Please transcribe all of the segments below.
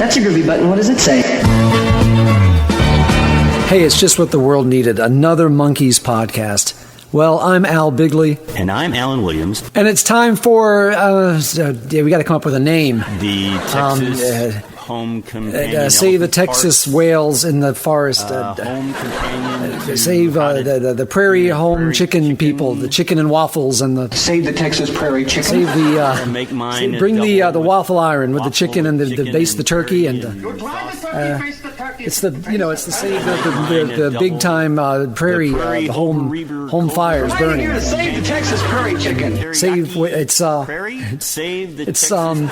That's a groovy button. What does it say? Hey, it's just what the world needed. Another Monkees podcast. Well, I'm Al Bigley. And I'm Alan Williams. And it's time for, we got to come up with a name. The Texas Home Companion. Save the Texas whales in the forest. Home Companion. Save the Prairie Home Chicken people, the chicken and waffles and the... Save the Texas Prairie Chicken. Save the... Make mine bring the waffle iron with the chicken and the base the turkey and... it's the it's the save the big time prairie the home fires burning. Here to save the Texas Prairie Chicken. Save it's Prairie. Save the it's Texas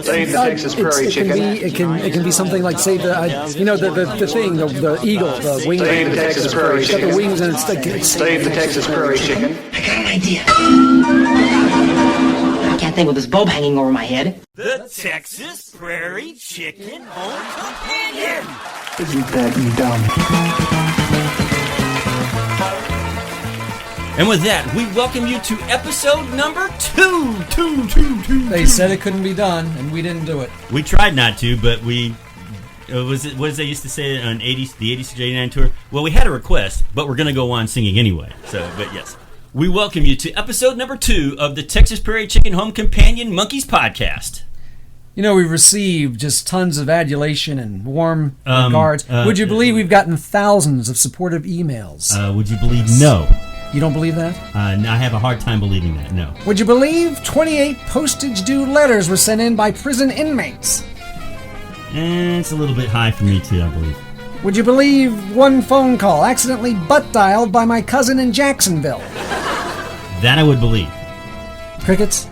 Save the Texas Prairie Chicken. It can be something like save the the eagle, the wing. Save the Texas Prairie It's got Chicken. the wings and it's Save the Texas Prairie Chicken. I got an idea. I can't think with this bulb hanging over my head. The Texas Prairie Chicken Home Companion. Isn't that dumb? And with that, we welcome you to episode number 2. They said it couldn't be done, and we didn't do it. We tried not to, but we... what did they used to say on the 80s to 89 tour? Well, we had a request, but we're going to go on singing anyway. So, but yes. We welcome you to episode number 2 of the Texas Prairie Chicken Home Companion Monkees podcast. You know, we've received just tons of adulation and warm regards. Would you believe we've gotten thousands of supportive emails? Would you believe no? You don't believe that? I have a hard time believing that, no. Would you believe 28 postage-due letters were sent in by prison inmates? It's a little bit high for me, too, I believe. Would you believe one phone call accidentally butt-dialed by my cousin in Jacksonville? That I would believe. Crickets?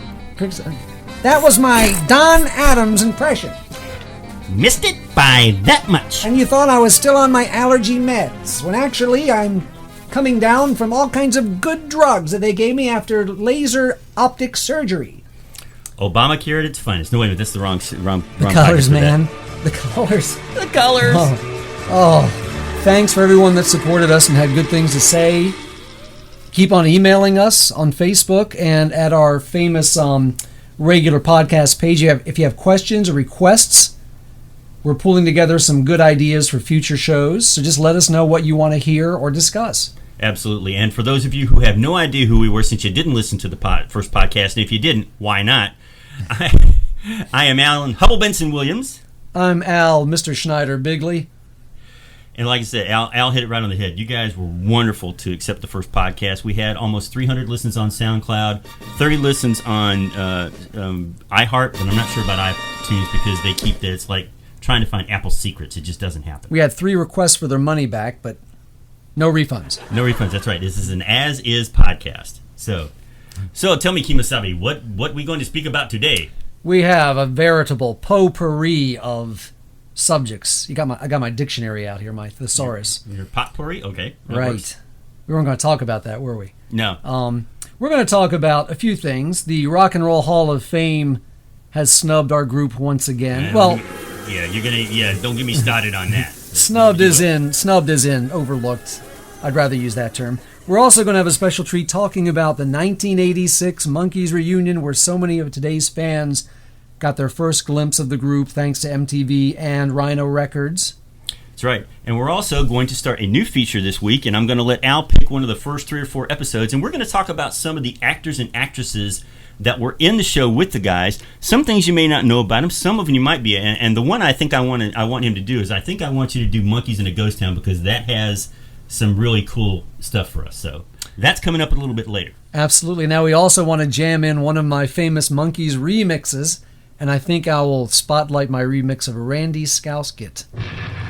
That was my Don Adams impression. Missed it by that much. And you thought I was still on my allergy meds, when actually I'm coming down from all kinds of good drugs that they gave me after laser optic surgery. Obamacare at its finest. No, wait a minute, that's the wrong The colors, man. The colors. The colors. Oh, thanks for everyone that supported us and had good things to say. Keep on emailing us on Facebook and at our famous regular podcast page. If you have questions or requests, we're pulling together some good ideas for future shows. So just let us know what you want to hear or discuss. Absolutely. And for those of you who have no idea who we were since you didn't listen to the first podcast, and if you didn't, why not? I am Alan Hubble Benson Williams. I'm Al, Mr. Schneider Bigley. And like I said, Al hit it right on the head. You guys were wonderful to accept the first podcast. We had almost 300 listens on SoundCloud, 30 listens on iHeart, but I'm not sure about iTunes because they keep that. It's like trying to find Apple secrets. It just doesn't happen. We had 3 requests for their money back, but no refunds. No refunds, that's right. This is an as-is podcast. So tell me, Kimasabi, what we going to speak about today? We have a veritable potpourri of subjects. I got my dictionary out here, my thesaurus. Your potpourri? Okay. Right. Works. We weren't going to talk about that, were we? No. We're going to talk about a few things. The Rock and Roll Hall of Fame has snubbed our group once again. Don't get me started on that. Snubbed is in overlooked. I'd rather use that term. We're also going to have a special treat talking about the 1986 Monkees reunion, where so many of today's fans got their first glimpse of the group thanks to MTV and Rhino Records. That's right. And we're also going to start a new feature this week, and I'm going to let Al pick one of the first 3 or 4 episodes, and we're going to talk about some of the actors and actresses that were in the show with the guys. Some things you may not know about them, some of them you might be. And the one I think I want him to do is I want you to do Monkees in a Ghost Town, because that has some really cool stuff for us. So that's coming up a little bit later. Absolutely. Now we also want to jam in one of my famous Monkees remixes, and I think I will spotlight my remix of Randy Skouskit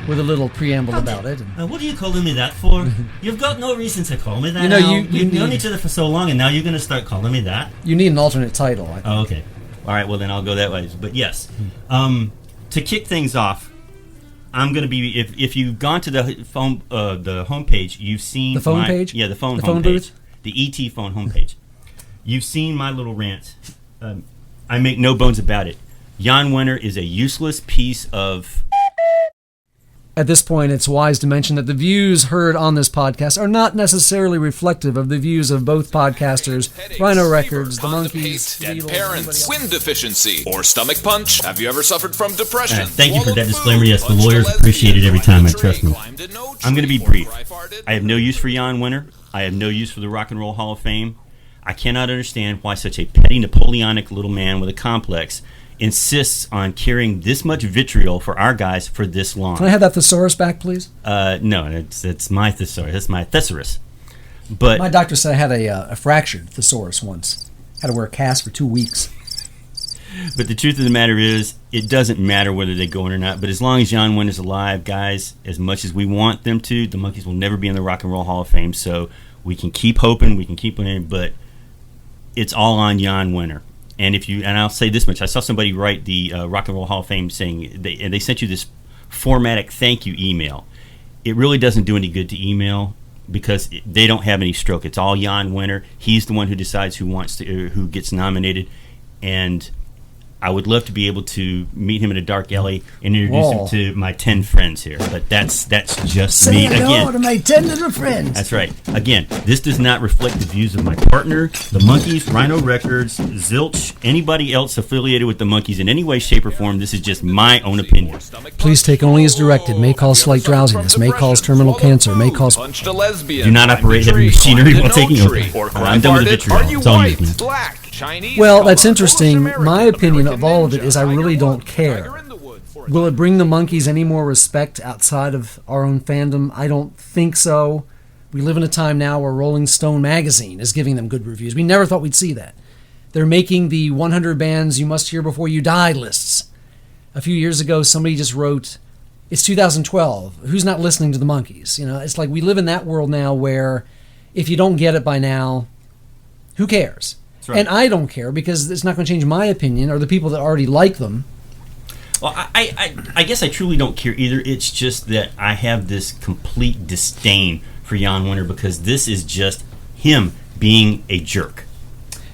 with a little preamble about it. What are you calling me that for? You've got no reason to call me that. You know, We've known each other for so long, and now you're going to start calling me that? You need an alternate title, I think. Oh, okay. All right, well, then I'll go that way. But yes, to kick things off, I'm going to be, if you've gone to the homepage, you've seen the phone page? Yeah, the phone phone homepage. Booth? The ET phone homepage. You've seen my little rant. I make no bones about it. Jan Wenner is a useless piece of... At this point, it's wise to mention that the views heard on this podcast are not necessarily reflective of the views of both podcasters, Rhino Records, the Monkees, dead Beatles, parents, wind deficiency, or stomach punch. Have you ever suffered from depression? Thank you for that disclaimer. Yes, the lawyers appreciate it every time, and trust me. I'm going to be brief. I have no use for Jan Winter. I have no use for the Rock and Roll Hall of Fame. I cannot understand why such a petty Napoleonic little man with a complex insists on carrying this much vitriol for our guys for this long. Can I have that thesaurus back, please? No, it's my thesaurus. That's my thesaurus. But my doctor said I had a fractured thesaurus once. Had to wear a cast for 2 weeks. But the truth of the matter is, it doesn't matter whether they go in or not. But as long as Jan Winter's alive, guys, as much as we want them to, the Monkees will never be in the Rock and Roll Hall of Fame. So we can keep hoping, we can keep winning, but it's all on Jan Winter. And I'll say this much: I saw somebody write the Rock and Roll Hall of Fame saying they sent you this formatic thank you email. It really doesn't do any good to email because they don't have any stroke. It's all Jan Winter. He's the one who decides who gets nominated, and I would love to be able to meet him in a dark alley and introduce him to my 10 friends here. But that's just me again. Say hello to my 10 little friends. That's right. Again, this does not reflect the views of my partner, the Monkees, Rhino Records, Zilch, anybody else affiliated with the Monkees in any way, shape, or form. This is just my own opinion. Please take only as directed. May cause slight drowsiness. May cause terminal cancer. May cause... Do not operate heavy machinery while taking over. I'm done with the vitriol. It's all you, man. Black, Chinese, well, that's interesting. My opinion of all of it is I really don't care. Will it bring the Monkees any more respect outside of our own fandom? I don't think so. We live in a time now where Rolling Stone magazine is giving them good reviews. We never thought we'd see that. They're making the 100 bands you must hear before you die lists. A few years ago, somebody just wrote, it's 2012. Who's not listening to the Monkees? You know, it's like we live in that world now where if you don't get it by now, who cares? Right. And I don't care because it's not going to change my opinion or the people that already like them. Well, I guess I truly don't care either. It's just that I have this complete disdain for Jan Winter because this is just him being a jerk.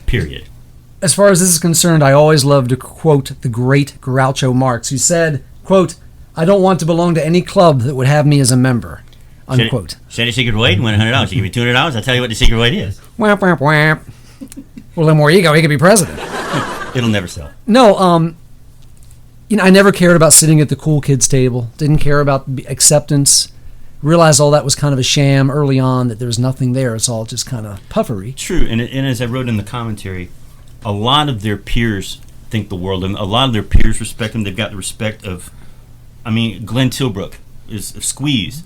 Period. As far as this is concerned, I always love to quote the great Groucho Marx, who said, quote, "I don't want to belong to any club that would have me as a member." Unquote. Say the secret weight and win $100. You give me $200, I'll tell you what the secret weight is. Whap, whap, whap. Well, the more ego, he could be president. It'll never sell. No, I never cared about sitting at the cool kids table. Didn't care about acceptance. Realized all that was kind of a sham early on, that there was nothing there. It's all just kind of puffery. True, and as I wrote in the commentary, a lot of their peers think the world of them. A lot of their peers respect them. They've got the respect of, Glenn Tilbrook is Squeeze,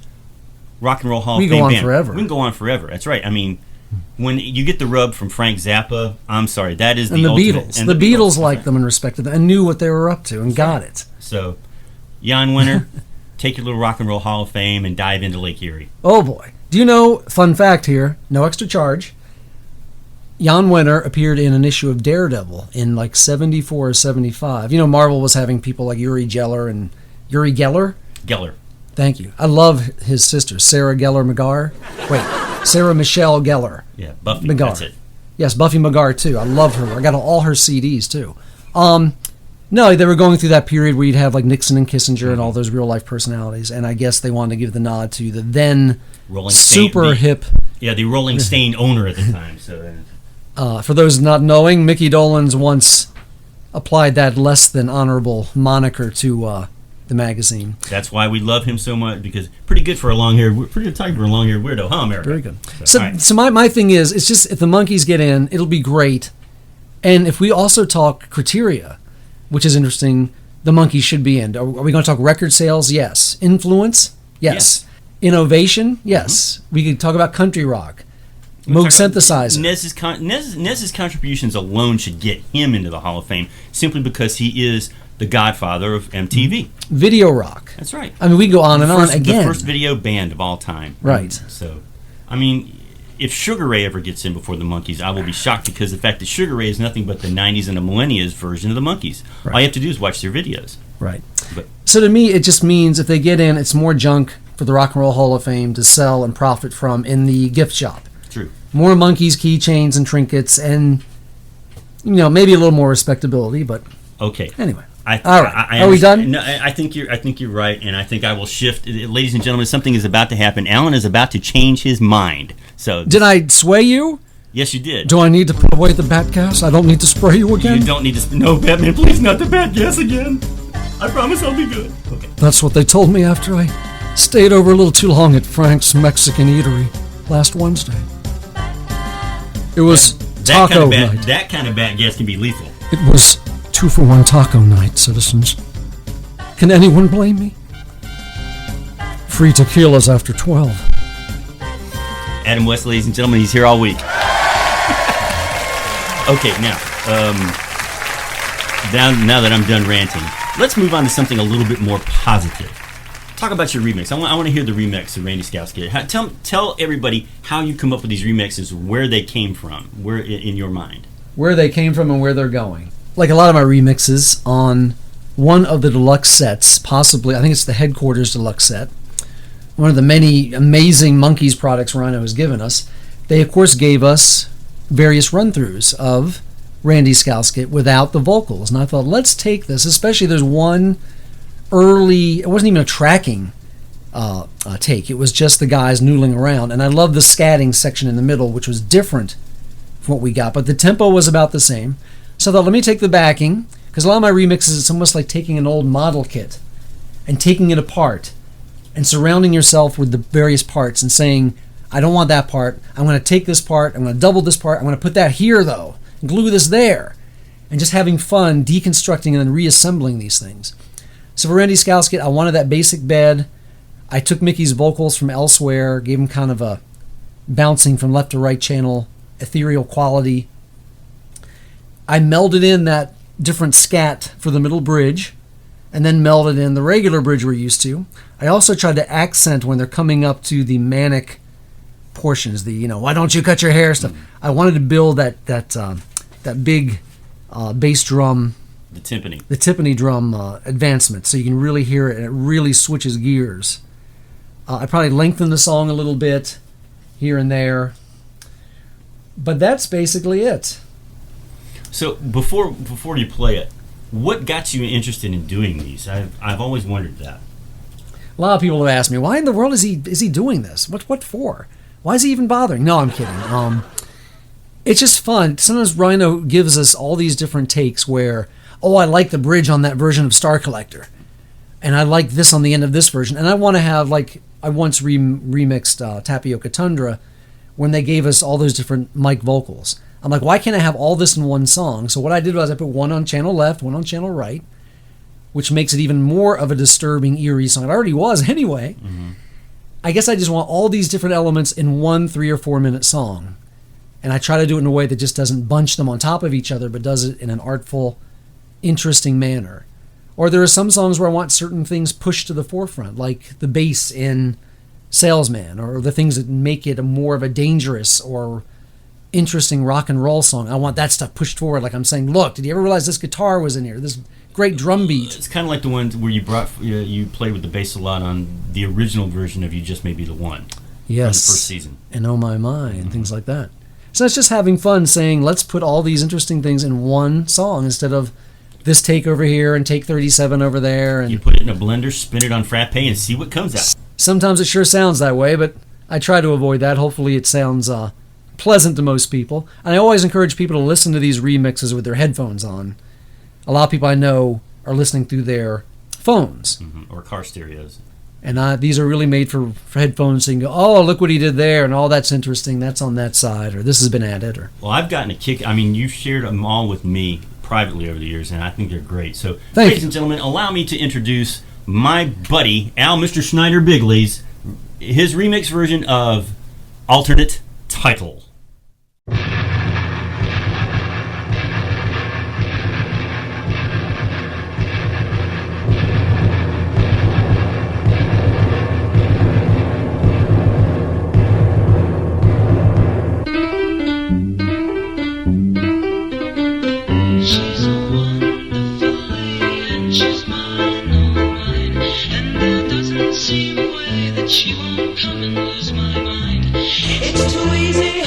Rock and Roll Hall of Fame band. We can go on forever. We can go on forever. That's right. When you get the rub from Frank Zappa, I'm sorry, that is the ultimate. Beatles. And the Beatles liked them and respected them and knew what they were up to and got it. So, Jan Winter, take your little Rock and Roll Hall of Fame and dive into Lake Erie. Oh boy. Do you know, fun fact here, no extra charge, Jan Winter appeared in an issue of Daredevil in like 74 or 75. You know, Marvel was having people like Uri Geller and Uri Geller? Geller. Thank you. I love his sister, Sarah Gellar McGar. Wait, Sarah Michelle Gellar. Yeah, Buffy. McGar. That's it. Yes, Buffy McGar too. I love her. I got all her CDs too. No, they were going through that period where you'd have like Nixon and Kissinger and all those real life personalities, and I guess they wanted to give the nod to the then super hip. Yeah, the Rolling Stone owner at the time. So. For those not knowing, Mickey Dolenz once applied that less than honorable moniker to the magazine. That's why we love him so much, because pretty good for a long-haired, pretty good type for a long-haired weirdo, huh, America? Very good. So my thing is, it's just if the Monkees get in, it'll be great. And if we also talk criteria, which is interesting, the Monkees should be in. Are we going to talk record sales? Yes. Influence? Yes. Innovation? Yes. We could talk about country rock. Moog synthesizer. Nez's contributions alone should get him into the Hall of Fame simply because he is the godfather of MTV. Video rock. That's right. I mean, we go on and on again. The first video band of all time. Right. So, if Sugar Ray ever gets in before the Monkees, I will be shocked, because the fact that Sugar Ray is nothing but the 90s and the millennials version of the Monkees. Right. All you have to do is watch their videos. Right. So to me, it just means if they get in, it's more junk for the Rock and Roll Hall of Fame to sell and profit from in the gift shop. True. More Monkees keychains and trinkets and, maybe a little more respectability, but Okay. Anyway. All right. Are we done? No, I think you're right, and I think I will shift. Ladies and gentlemen, something is about to happen. Alan is about to change his mind. So did I sway you? Yes, you did. Do I need to put away the bat gas? I don't need to spray you again? You don't need to. No, Batman, please, not the bat gas again. I promise I'll be good. Okay. That's what they told me after I stayed over a little too long at Frank's Mexican Eatery last Wednesday. It was taco night. That kind of bat gas can be lethal. It was 2-for-1 taco night, citizens. Can anyone blame me? Free tequilas after 12. Adam West, ladies and gentlemen, he's here all week. Okay, now that I'm done ranting, let's move on to something a little bit more positive. Talk about your remix. I want to hear the remix of Randy Scousket. Tell everybody how you come up with these remixes, where they came from, where in your mind. Where they came from and where they're going. Like a lot of my remixes on one of the deluxe sets, possibly, I think it's the Headquarters deluxe set, one of the many amazing Monkees products Rhino has given us, they of course gave us various run-throughs of Randy Scousket without the vocals. And I thought, let's take this, especially there's one early, it wasn't even a tracking take, it was just the guys noodling around. And I love the scatting section in the middle, which was different from what we got, but the tempo was about the same. So I thought, let me take the backing, because a lot of my remixes, it's almost like taking an old model kit and taking it apart and surrounding yourself with the various parts and saying, I don't want that part. I'm going to take this part. I'm going to double this part. I'm going to put that here, though. Glue this there. And just having fun deconstructing and then reassembling these things. So for Randy Scousket, I wanted that basic bed. I took Mickey's vocals from elsewhere, gave him kind of a bouncing from left to right channel, ethereal quality. I melded in that different scat for the middle bridge, and then melded in the regular bridge we're used to. I also tried to accent when they're coming up to the manic portions, the why don't you cut your hair stuff. I wanted to build that big bass drum, the timpani drum advancement, so you can really hear it, and it really switches gears. I probably lengthened the song a little bit here and there, but that's basically it. So before you play it, what got you interested in doing these? I've always wondered that. A lot of people have asked me, why in the world is he doing this? What for? Why is he even bothering? No, I'm kidding. It's just fun. Sometimes Rhino gives us all these different takes where, I like the bridge on that version of Star Collector, and I like this on the end of this version, and I want to have, like, I once remixed Tapioca Tundra when they gave us all those different mic vocals. I'm like, why can't I have all this in one song? So what I did was I put one on channel left, one on channel right, which makes it even more of a disturbing, eerie song. It already was anyway. Mm-hmm. I guess I just want all these different elements in one 3 or 4 minute song. And I try to do it in a way that just doesn't bunch them on top of each other, but does it in an artful, interesting manner. Or there are some songs where I want certain things pushed to the forefront, like the bass in Salesman, or the things that make it more of a dangerous or interesting rock and roll song. I want that stuff pushed forward, like I'm saying, look, did you ever realize this guitar was in here? This great drum beat. It's kind of like the ones where you played with the bass a lot on the original version of You Just May Be the One. Yes. From the first season. And Oh My My, and things like that. So it's just having fun saying, let's put all these interesting things in one song instead of this take over here and take 37 over there. And you put it in a blender, spin it on frappe, and see what comes out. Sometimes it sure sounds that way, but I try to avoid that. Hopefully it sounds pleasant to most people. And I always encourage people to listen to these remixes with their headphones on. A lot of people I know are listening through their phones. Mm-hmm. Or car stereos. And these are really made for headphones, so you can go, oh, look what he did there, and oh, that's interesting, that's on that side, or this has been added. Or Well, I've gotten a kick. I mean, you've shared them all with me privately over the years, and I think they're great. So, ladies and gentlemen, allow me to introduce my buddy, Mr. Schneider Bigley's, his remix version of Alternate Title. She won't come and lose my mind. It's too easy,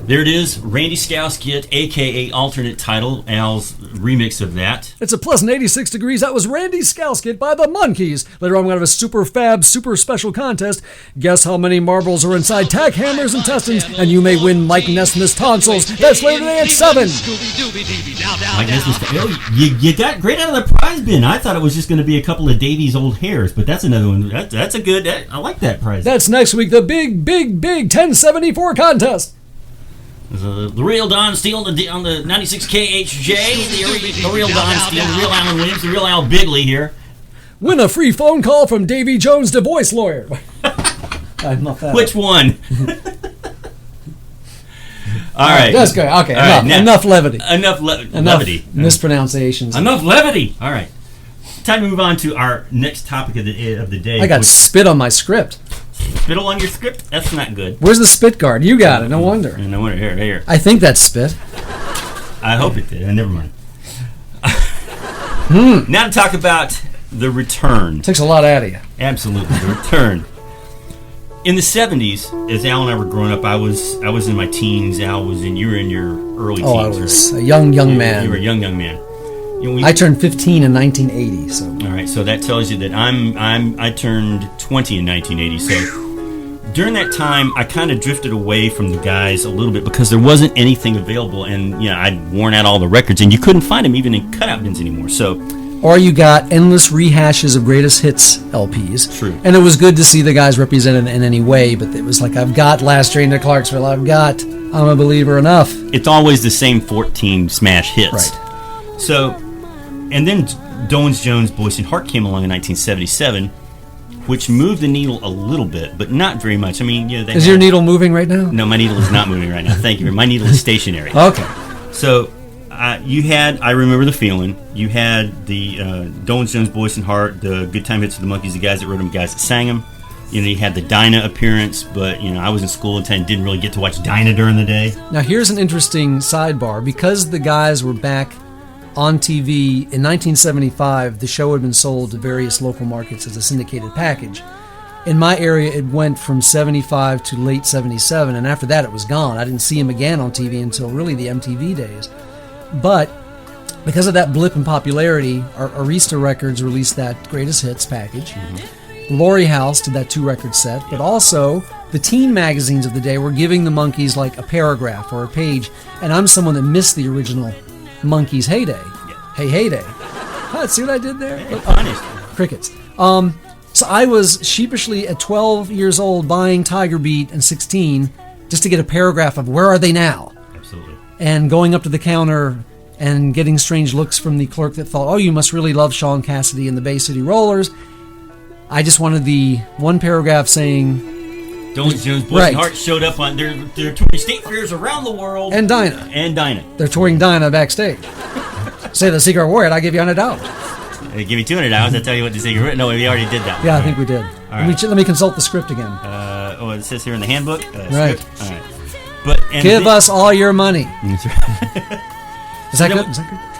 There it is, Randy Scousket, a.k.a. alternate title, Al's remix of that. It's a pleasant 86 degrees. That was Randy Scousket by the Monkees. Later on, we're going to have a super fab, super special contest. Guess how many marbles are inside tack hammers and intestines, and you may win Mike Nesmith's tonsils. That's later today at 7. Mike Nesmith's, you got great out of the prize bin. I thought it was just going to be a couple of Davy's old hairs, but that's another one. That's a good, I like that prize. That's next week, the big 1074 contest. The real Don Steele on the 96 KHJ, the real Don Steele, the real Alan Williams, the real Al Bigley here. Win a free phone call from Davy Jones, divorce lawyer. Which one? All right. That's good. Okay, All enough levity. Enough levity. Mispronunciations. Enough levity. All right. Time to move on to our next topic of the day. I got spit on my script. Spittle on your script? That's not good. Where's the spit guard? You got it. No wonder. No wonder. Here. I think that's spit. I hope it did. Never mind. Now to talk about the return. Takes a lot out of you. Absolutely, the return. In the 70s, as Al and I were growing up, I was in my teens. Al was you were in your early teens. Oh, I was a young man. You were a young man. I turned 15 in 1980. So. All right, so that tells you that I turned 20 in 1980. So during that time, I kind of drifted away from the guys a little bit because there wasn't anything available, and I'd worn out all the records, and you couldn't find them even in cutout bins anymore. So. Or you got endless rehashes of greatest hits LPs. True. And it was good to see the guys represented in any way, but it was like, I've got Last Train to Clarksville, I've got I'm a Believer enough. It's always the same 14 smash hits. Right. So, and then Dolenz Jones, Boyce and Hart came along in 1977, which moved the needle a little bit, but not very much. I mean, is your needle moving right now? No, my needle is not moving right now. Thank you. My needle is stationary. Okay. So, you had, I Remember the Feeling. You had the Dolenz Jones, Boyce and Hart, the Good Time Hits of the Monkees, the guys that wrote them, guys that sang them. You had the Dinah appearance, but I was in school and didn't really get to watch Dinah during the day. Now here's an interesting sidebar. Because the guys were back on TV in 1975, the show had been sold to various local markets as a syndicated package. in my area, it went from 75 to late 77, and after that it was gone. I didn't see him again on TV until really the MTV days. But because of that blip in popularity, Arista Records released that Greatest Hits package. Laurie House did that 2-record set, but also the teen magazines of the day were giving the Monkees like a paragraph or a page, and I'm someone that missed the original Monkees heyday. Hey, heyday. See what I did there? Crickets. So I was sheepishly at 12 years old buying Tiger Beat and 16 just to get a paragraph of where are they now? Absolutely. And going up to the counter and getting strange looks from the clerk that thought, oh, you must really love Sean Cassidy and the Bay City Rollers. I just wanted the one paragraph saying... Jones, Boys and Heart showed up on... They're touring state fairs around the world. And Dinah. They're touring Dinah backstage. Say the secret word, I'll give you $100. Give me $200, I'll tell you what the secret word... No, we already did that. Yeah, I think we did. Right. Let me consult the script again. It says here in the handbook. Right. Script. All right. Give us all your money. That's right. Is that good?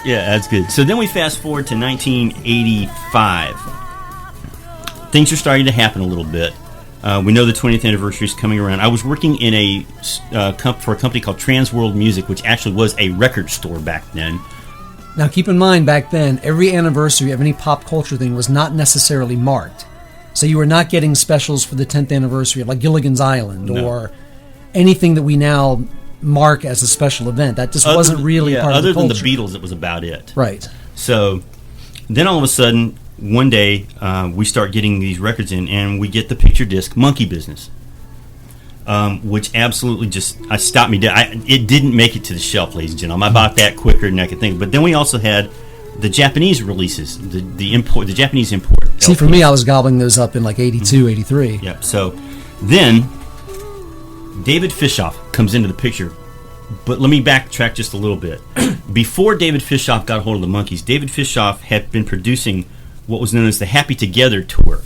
Yeah, that's good. So then we fast forward to 1985. Things are starting to happen a little bit. We know the 20th anniversary is coming around. I was working in for a company called Trans World Music, which actually was a record store back then. Now, keep in mind, back then, every anniversary of any pop culture thing was not necessarily marked. So you were not getting specials for the 10th anniversary of like Gilligan's Island or anything that we now mark as a special event. That just wasn't really part of the culture. Other than the Beatles, it was about it. Right. So then all of a sudden, one day, we start getting these records in, and we get the picture disc Monkey Business, which absolutely just stopped me dead. It didn't make it to the shelf, ladies and gentlemen. I bought that quicker than I could think. But then we also had the Japanese releases, the Japanese import. See, for me, I was gobbling those up in like 82, 83. Yeah. So then David Fishoff comes into the picture. But let me backtrack just a little bit. Before David Fishoff got a hold of the Monkees, David Fishoff had been producing what was known as the Happy Together Tour.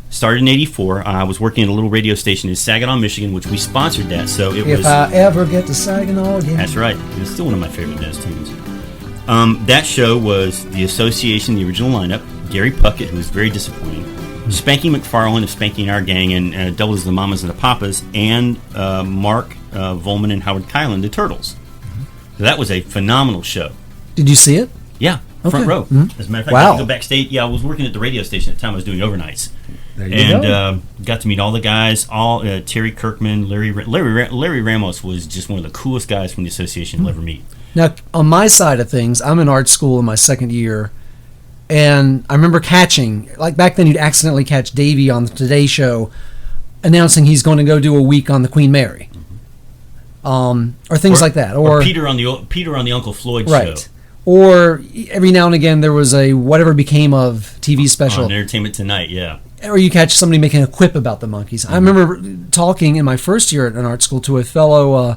Started in 84. I was working at a little radio station in Saginaw, Michigan, which we sponsored that. So it was... If I ever get to Saginaw again. That's right. It's still one of my favorite Nez tunes. That show was the Association, the original lineup, Gary Puckett, who was very disappointing, Spanky McFarlane of Spanky and Our Gang, and doubled as the Mamas and the Papas, and Mark Volman and Howard Kylan, the Turtles. So that was a phenomenal show. Did you see it? Yeah. Front row. Mm-hmm. As a matter of fact, I had to go backstage. Yeah, I was working at the radio station at the time. I was doing overnights. There you go. Got to meet all the guys. Terry Kirkman, Larry Ramos was just one of the coolest guys from the association you'll ever meet. Now, on my side of things, I'm in art school in my second year, and I remember catching, like back then you'd accidentally catch Davey on the Today Show announcing he's going to go do a week on the Queen Mary. Or things like that. Or Peter on the Uncle Floyd right. show. Or every now and again there was a whatever became of TV special. On Entertainment Tonight, yeah. Or you catch somebody making a quip about the Monkees. Mm-hmm. I remember talking in my first year at an art school to a fellow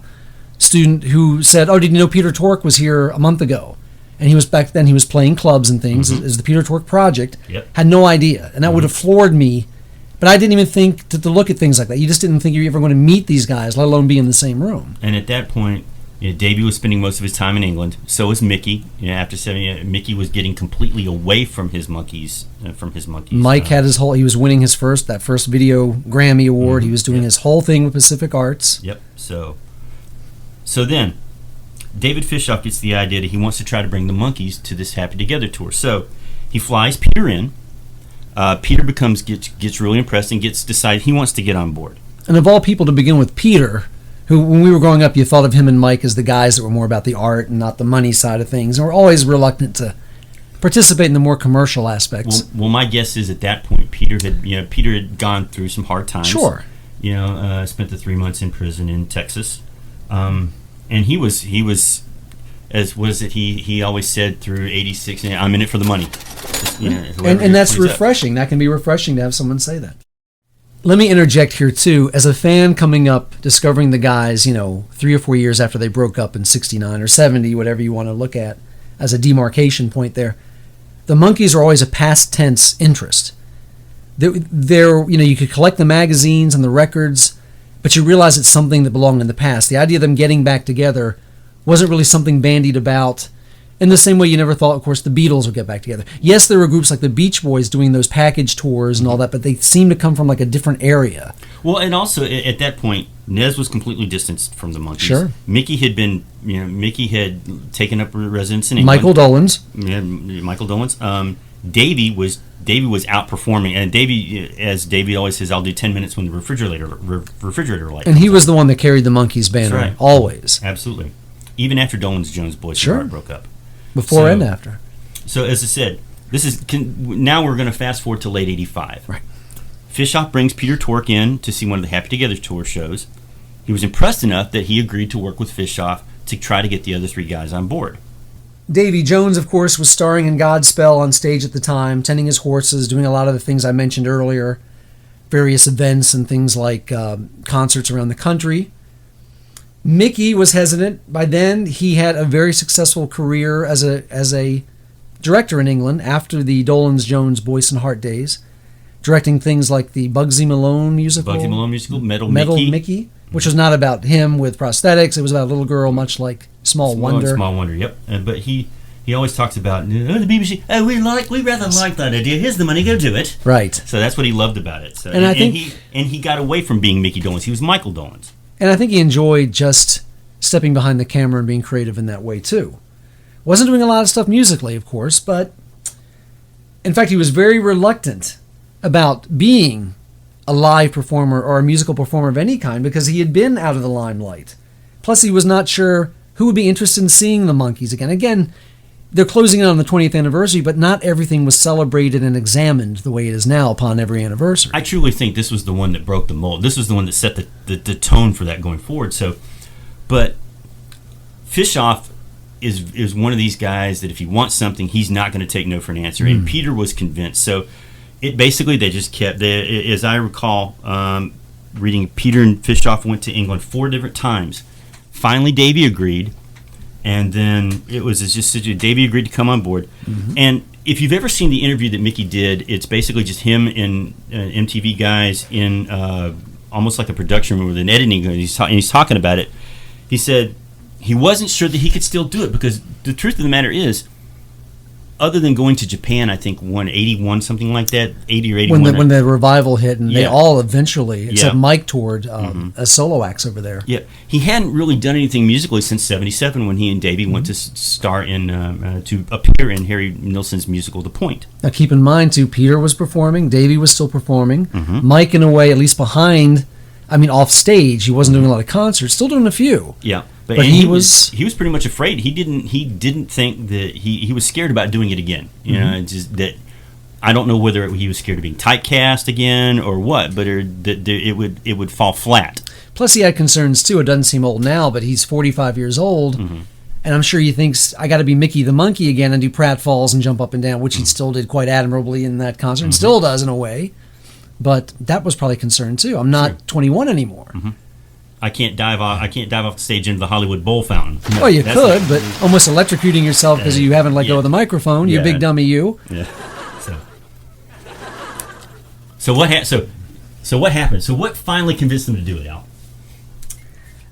student who said, "Oh, did you know Peter Tork was here a month ago?" And he was back then. He was playing clubs and things as the Peter Tork Project. Yep. Had no idea, and that would have floored me. But I didn't even think to look at things like that. You just didn't think you were ever going to meet these guys, let alone be in the same room. And at that point, Davey was spending most of his time in England. So was Mickey. After 7 years, Mickey was getting completely away from his Monkees. Mike had his whole. He was winning his first video Grammy award. He was doing his whole thing with Pacific Arts. Yep. So then, David Fishoff gets the idea that he wants to try to bring the Monkees to this Happy Together tour. So he flies Peter in. Peter gets really impressed and decided he wants to get on board. And of all people to begin with, Peter, who when we were growing up, you thought of him and Mike as the guys that were more about the art and not the money side of things, and were always reluctant to participate in the more commercial aspects. Well, my guess is at that point, Peter had gone through some hard times. Sure. Spent the 3 months in prison in Texas, and he was. As was it, he always said through 86, I'm in it for the money. And that's refreshing. That can be refreshing to have someone say that. Let me interject here, too. As a fan coming up, discovering the guys, 3 or 4 years after they broke up in 69 or 70, whatever you want to look at as a demarcation point there, the Monkees are always a past tense interest. They're you could collect the magazines and the records, but you realize it's something that belonged in the past. The idea of them getting back together wasn't really something bandied about In the same way you never thought, of course, the Beatles would get back together. Yes, there were groups like the Beach Boys doing those package tours and all that, but they seemed to come from like a different area. Well, and also at that point, Nez was completely distanced from the Monkees. Sure. Mickey had taken up residence in England. Michael Dolenz. Yeah, Michael Dolenz. Davey was outperforming, and as Davey always says, I'll do 10 minutes when the refrigerator light. And he was the one that carried the Monkees banner, right. Always. Absolutely. Even after Dolenz Jones' Boys Sure. Heart broke up. Before and after. So as I said, now we're going to fast forward to late '85. Right. Fischoff brings Peter Tork in to see one of the Happy Together tour shows. He was impressed enough that he agreed to work with Fischoff to try to get the other three guys on board. Davy Jones, of course, was starring in Godspell on stage at the time, tending his horses, doing a lot of the things I mentioned earlier, various events and things like concerts around the country. Mickey was hesitant. By then, he had a very successful career as a director in England after the Dolenz Jones Boyce and Hart days, directing things like the Bugsy Malone musical. Metal Mickey, which was not about him with prosthetics. It was about a little girl, much like Small Wonder. Small Wonder, yep. But he always talks about the BBC. Oh, we rather like that idea. Here's the money, go do it. Right. So that's what he loved about it. So, and I think he got away from being Mickey Dolenz. He was Michael Dolenz. And I think he enjoyed just stepping behind the camera and being creative in that way too. Wasn't doing a lot of stuff musically, of course, but in fact, he was very reluctant about being a live performer or a musical performer of any kind because he had been out of the limelight. Plus, he was not sure who would be interested in seeing the Monkees again. Again, they're closing in on the 20th anniversary, but not everything was celebrated and examined the way it is now upon every anniversary. I truly think this was the one that broke the mold. This was the one that set the tone for that going forward. So, but Fischoff is one of these guys that if he wants something, he's not going to take no for an answer. And Peter was convinced. So, they just kept. As I recall, reading, Peter and Fischoff went to England 4 different times. Finally, Davey agreed. And then it was just Davey agreed to come on board. Mm-hmm. And if you've ever seen the interview that Mickey did, it's basically just him and MTV guys in almost like a production room with an editing. And he's talking about it. He said he wasn't sure that he could still do it because the truth of the matter is, other than going to Japan, I think 81, something like that, 80 or 81. When the revival hit, and they all eventually, except Mike toured as solo acts over there. Yeah, he hadn't really done anything musically since '77 when he and Davey went to star in to appear in Harry Nilsson's musical The Point. Now keep in mind too, Peter was performing, Davey was still performing, Mike in a way at least behind. I mean, off stage, he wasn't doing a lot of concerts, still doing a few. Yeah. But he was pretty much afraid. He didn't think that he was scared about doing it again. You know, just that I don't know whether he was scared of being typecast again or what, but that it would fall flat. Plus, he had concerns too. It doesn't seem old now, but he's 45 years old, and I'm sure he thinks I got to be Mickey the Monkey again and do pratfalls and jump up and down, which he still did quite admirably in that concert, and still does in a way. But that was probably a concern too. I'm not 21 anymore. I can't dive off the stage into the Hollywood Bowl fountain. No, well, you could, but almost electrocuting yourself because you haven't let go of the microphone. You big dummy, you. Yeah. So what happened? So what finally convinced them to do it, Al?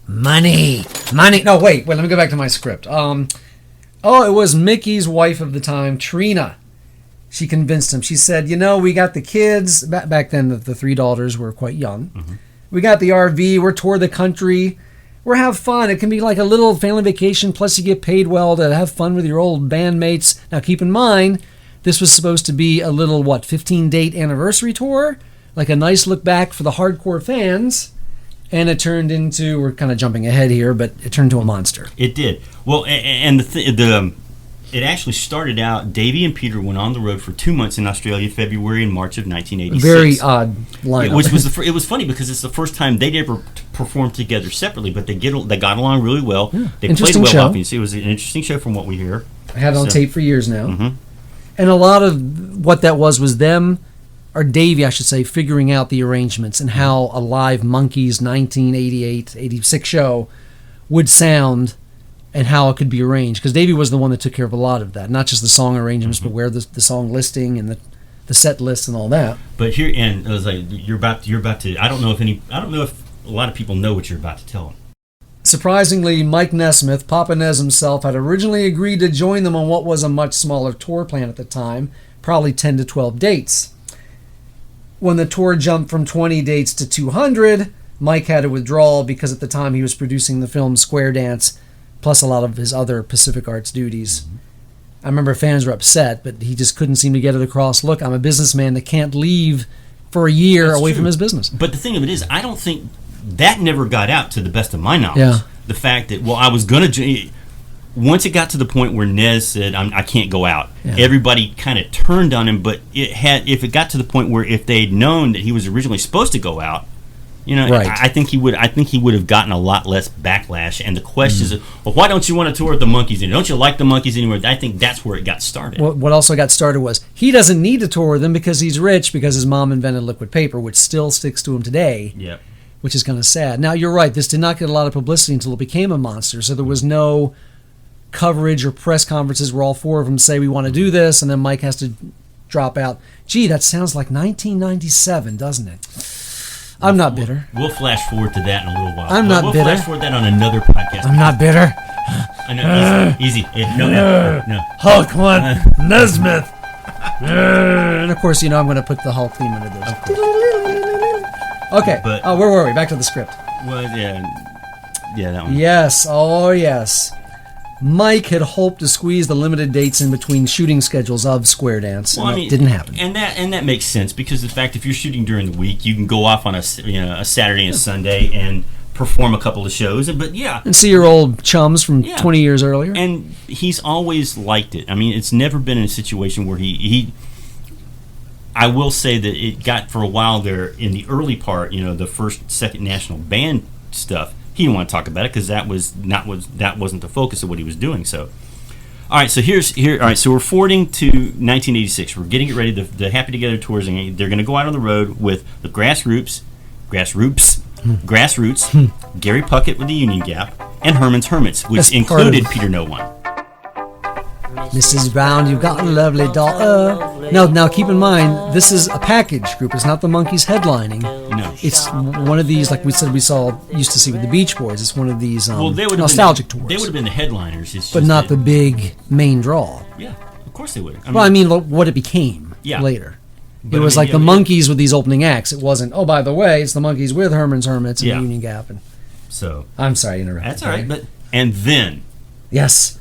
Money. No, wait. Let me go back to my script. It was Mickey's wife of the time, Trina. She convinced him. She said, we got the kids. Back then, the 3 daughters were quite young. We got the RV. We're tour the country. We're have fun. It can be like a little family vacation. Plus, you get paid well to have fun with your old bandmates. Now, keep in mind, this was supposed to be a little 15-date anniversary tour, like a nice look back for the hardcore fans. And it turned into, we're kind of jumping ahead here, but it turned into a monster. It did. Well, and it actually started out, Davey and Peter went on the road for 2 months in Australia, February and March of 1986. Very odd lineup. It was funny because it's the first time they'd ever performed together separately, but they got along really well. Yeah. They played well show. off. It was an interesting show from what we hear. I had it on tape for years now. And a lot of what that was them, or Davey, I should say, figuring out the arrangements and how a live Monkees 1988-86 show would sound and how it could be arranged. Because Davey was the one that took care of a lot of that. Not just the song arrangements, but where the song listing and the set list and all that. But here, and it was like, you're about to, I don't know if a lot of people know what you're about to tell them. Surprisingly, Mike Nesmith, Papa Nez himself, had originally agreed to join them on what was a much smaller tour plan at the time, probably 10 to 12 dates. When the tour jumped from 20 dates to 200, Mike had to withdraw because at the time he was producing the film Square Dance, plus a lot of his other Pacific Arts duties. I remember fans were upset, but he just couldn't seem to get it across. Look, I'm a businessman that can't leave for a year away from his business. But the thing of it is, I don't think that never got out to the best of my knowledge. Yeah. The fact that, I was going to... Once it got to the point where Nez said, I can't go out, everybody kind of turned on him, but if it got to the point where if they'd known that he was originally supposed to go out, right. I think he would have gotten a lot less backlash. And the questions of, why don't you want to tour with the Monkees? And don't you like the Monkees anymore? I think that's where it got started. Well, what also got started was he doesn't need to tour with them because he's rich because his mom invented liquid paper, which still sticks to him today. Yep. Which is kind of sad. Now, you're right. This did not get a lot of publicity until it became a monster. So there was no coverage or press conferences where all four of them say, we want to do this, and then Mike has to drop out. Gee, that sounds like 1997, doesn't it? I'm not bitter. We'll flash forward to that in a little while. I'm not bitter. We'll flash forward to that on another podcast. I'm not bitter. I know, easy. No. Hulk one, Nesmith. And of course, I'm going to put the Hulk theme into this. Okay. But, where were we? Back to the script. Well, yeah, that one. Yes. Oh, yes. Mike had hoped to squeeze the limited dates in between shooting schedules of Square Dance, and that didn't happen. And that makes sense because the fact if you're shooting during the week, you can go off on a Saturday and Sunday and perform a couple of shows. And see your old chums from 20 years earlier. And he's always liked it. I mean, it's never been in a situation where he I will say that it got for a while there in the early part, the first, second national band stuff. He didn't want to talk about it because that wasn't the focus of what he was doing. So, all right. So all right. So we're forwarding to 1986. We're getting it ready. The Happy Together tours, and they're going to go out on the road with the Grassroots, Gary Puckett with the Union Gap, and Herman's Hermits, which included Peter No One. Mrs. Brown, you've got a lovely daughter. Now keep in mind, this is a package group. It's not the Monkees headlining. No. It's one of these, like we said, used to see with the Beach Boys. It's one of these nostalgic tours. They would have been the headliners. But not the big main draw. Yeah, of course they would have. I mean, what it became later. It was like the Monkees with these opening acts. It wasn't, by the way, it's the Monkees with Herman's Hermits and the Union Gap. So I'm sorry to interrupt. That's all right. And then... Yes.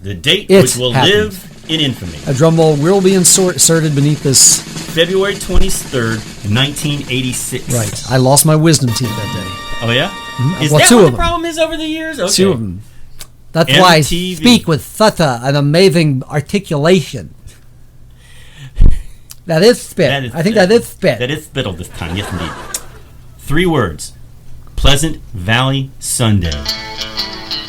The date which will live in infamy. A drum roll will be inserted beneath this. February 23rd, 1986. Right. I lost my wisdom teeth that day. Oh, yeah? Mm-hmm. Is that what the problem is over the years? Okay. Two of them. That's why I speak with such an amazing articulation. That is spit. I think that is spit. That is spittle this time. Yes, indeed. 3 words. Pleasant Valley Sunday.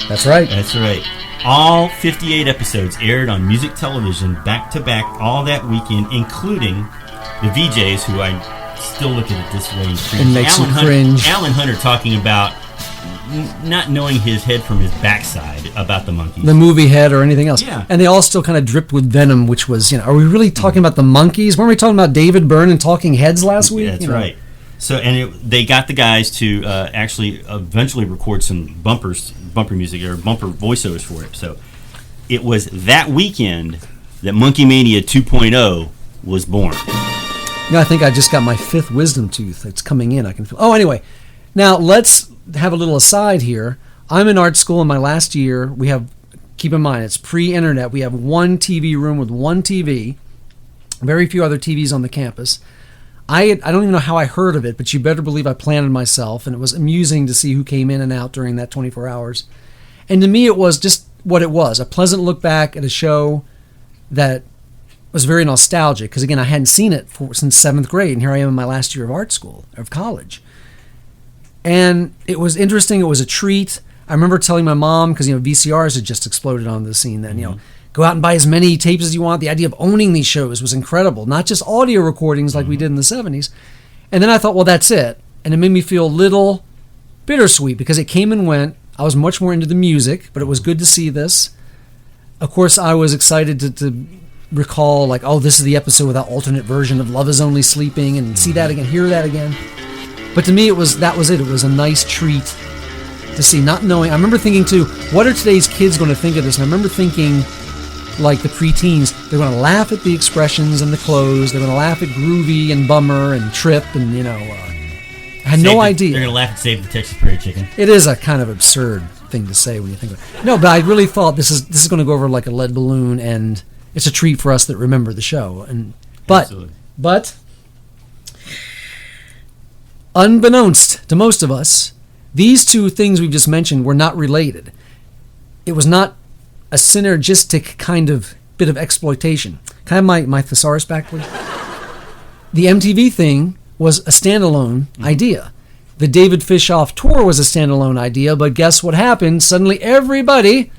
That's right. That's right. All 58 episodes aired on music television back-to-back all that weekend, including the VJs, who I still look at it this way and cringe. And makes you cringe. Alan Hunter talking about not knowing his head from his backside about the Monkees. The movie head or anything else. Yeah. And they all still kind of dripped with venom, which was, are we really talking about the Monkees? Weren't we talking about David Byrne and Talking Heads last week? That's right. So, they got the guys to actually eventually record some bumper music or bumper voiceovers for it. So it was that weekend that Monkey Mania 2.0 was born. I think I just got my 5th wisdom tooth. It's coming in. I can feel. Oh, anyway. Now let's have a little aside here. I'm in art school in my last year. We have, keep in mind, it's pre-internet. We have one TV room with one TV. Very few other TVs on the campus. I don't even know how I heard of it, but you better believe I planned it myself, and it was amusing to see who came in and out during that 24 hours. And to me, it was just what it was, a pleasant look back at a show that was very nostalgic, because, again, I hadn't seen it since 7th grade, and here I am in my last year of art school, of college. And it was interesting. It was a treat. I remember telling my mom, because, VCRs had just exploded on the scene then, go out and buy as many tapes as you want. The idea of owning these shows was incredible. Not just audio recordings like we did in the 70s. And then I thought, well, that's it. And it made me feel a little bittersweet because it came and went. I was much more into the music, but it was good to see this. Of course, I was excited to recall, like, oh, this is the episode with that alternate version of Love Is Only Sleeping, and see that again, hear that again. But to me, that was it. It was a nice treat to see, not knowing. I remember thinking too, what are today's kids going to think of this? And I remember thinking, like the preteens, they're going to laugh at the expressions and the clothes. They're going to laugh at Groovy and Bummer and Trip and, I had no idea. They're going to laugh at Save the Texas Prairie Chicken. It is a kind of absurd thing to say when you think of it. No, but I really thought this is going to go over like a lead balloon, and it's a treat for us that remember the show. But unbeknownst to most of us, these two things we've just mentioned were not related. It was not a synergistic kind of bit of exploitation. Can I have my thesaurus back, please? The MTV thing was a standalone idea. The David Fishoff tour was a standalone idea, but guess what happened? Suddenly everybody...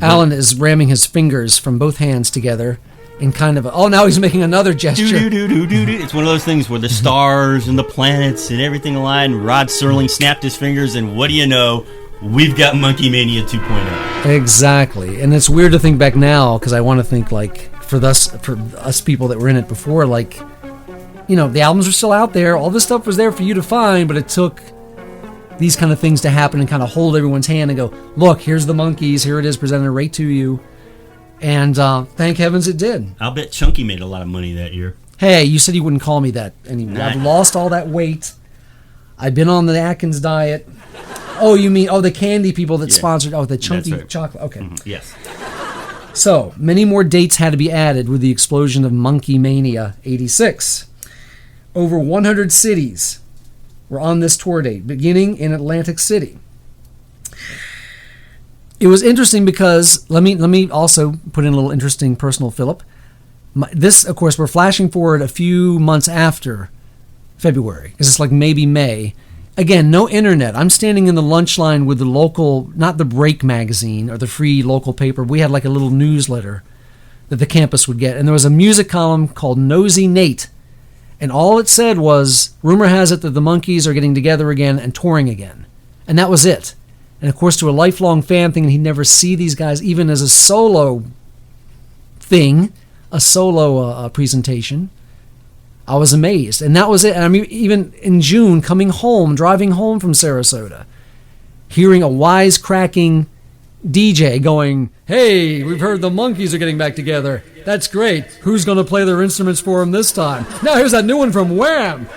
Alan is ramming his fingers from both hands together in kind of now he's making another gesture. It's one of those things where the stars and the planets and everything aligned. Rod Serling snapped his fingers, and what do you know? We've got Monkey Mania 2.0. Exactly. And it's weird to think back now, because I want to think, like, for us people that were in it before, like, the albums were still out there. All this stuff was there for you to find, but it took these kind of things to happen and kind of hold everyone's hand and go, look, here's the Monkees. Here it is, presented right to you. And thank heavens it did. I'll bet Chunky made a lot of money that year. Hey, you said you wouldn't call me that anymore. Nah. I've lost all that weight. I've been on the Atkins diet. Oh, you mean, the candy people that sponsored, the chunky chocolate. Okay. Mm-hmm. Yes. So, many more dates had to be added with the explosion of Monkey Mania 86. Over 100 cities were on this tour date, beginning in Atlantic City. It was interesting because, let me also put in a little interesting personal fillip. This, of course, we're flashing forward a few months after February, because it's like maybe May. Again, no internet. I'm standing in the lunch line with the local, not the Break magazine or the free local paper. We had like a little newsletter that the campus would get. And there was a music column called Nosy Nate. And all it said was, rumor has it that the Monkees are getting together again and touring again. And that was it. And of course, to a lifelong fan thinking he'd never see these guys even as a solo thing, a solo presentation, I was amazed. And that was it. And I mean, even in June, driving home from Sarasota, hearing a wisecracking DJ going, hey, we've heard the Monkees are getting back together. That's great. Who's going to play their instruments for them this time? Now here's that new one from Wham!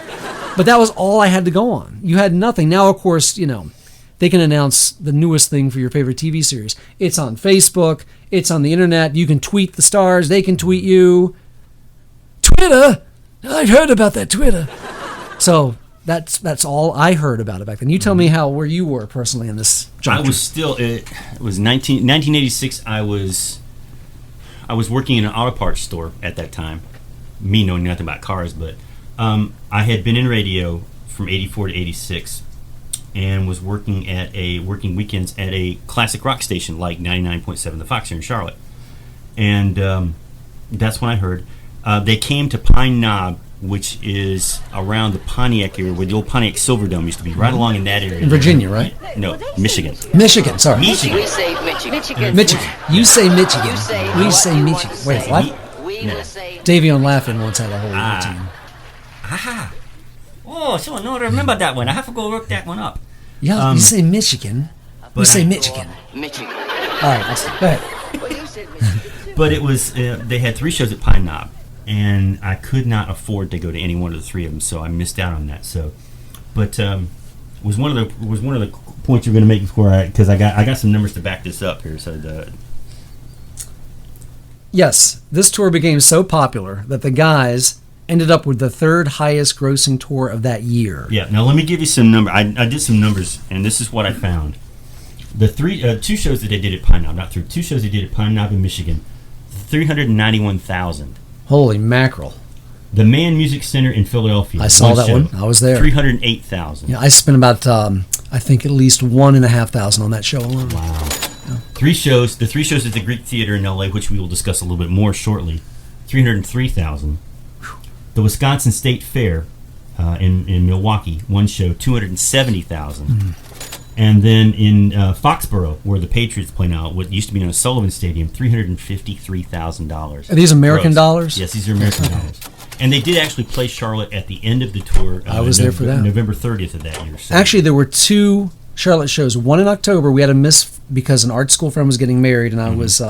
But that was all I had to go on. You had nothing. Now, of course, they can announce the newest thing for your favorite TV series. It's on Facebook. It's on the internet. You can tweet the stars. They can tweet you. Twitter? I'd heard about that Twitter. So that's all I heard about it back then. You tell me where you were personally in this juncture. I was still, it was 1986. I was working in an auto parts store at that time. Me knowing nothing about cars, but I had been in radio from 84 to 86 and was working weekends at a classic rock station like 99.7 The Fox here in Charlotte. And that's when I heard. They came to Pine Knob, which is around the Pontiac area where the old Pontiac Silverdome used to be, right along in that area. In Virginia, right? No, Michigan. Michigan, sorry. Michigan. We say Michigan. Michigan. You say Michigan. We say what? Michigan. Wait, what? We will say... Davion Laughlin once had a whole routine. Oh, so no, I remember that one. I have to go look that one up. Yeah, you say Michigan. We say Michigan. Michigan. All right, go ahead. Well, you said Michigan. But it was, they had 3 shows at Pine Knob. And I could not afford to go to any one of the 3 of them, so I missed out on that. So, but was one of the points you were going to make before because I got some numbers to back this up here. So yes, this tour became so popular that the guys ended up with the 3rd highest grossing tour of that year. Yeah. Now let me give you some number. I did some numbers, and this is what I found. The 2 shows that they did at Pine Knob, not 3, 2 shows they did at Pine Knob in Michigan, 391,000. Holy mackerel. The Mann Music Center in Philadelphia. I saw that one. I was there. 308,000. Yeah, I spent about, I think, at least $1,500 on that show alone. Wow. Yeah. 3 shows. The 3 shows at the Greek Theater in L.A., which we will discuss a little bit more shortly, 303,000. The Wisconsin State Fair in Milwaukee, 1 show, 270,000. Mm-hmm. And then in Foxborough, where the Patriots play now, what used to be known as Sullivan Stadium, $353,000. Are these American dollars? Yes, these are American dollars. And they did actually play Charlotte at the end of the tour. I was there for that. November 30th of that year. So. Actually, there were 2 Charlotte shows. One in October we had to miss because an art school friend was getting married, and I was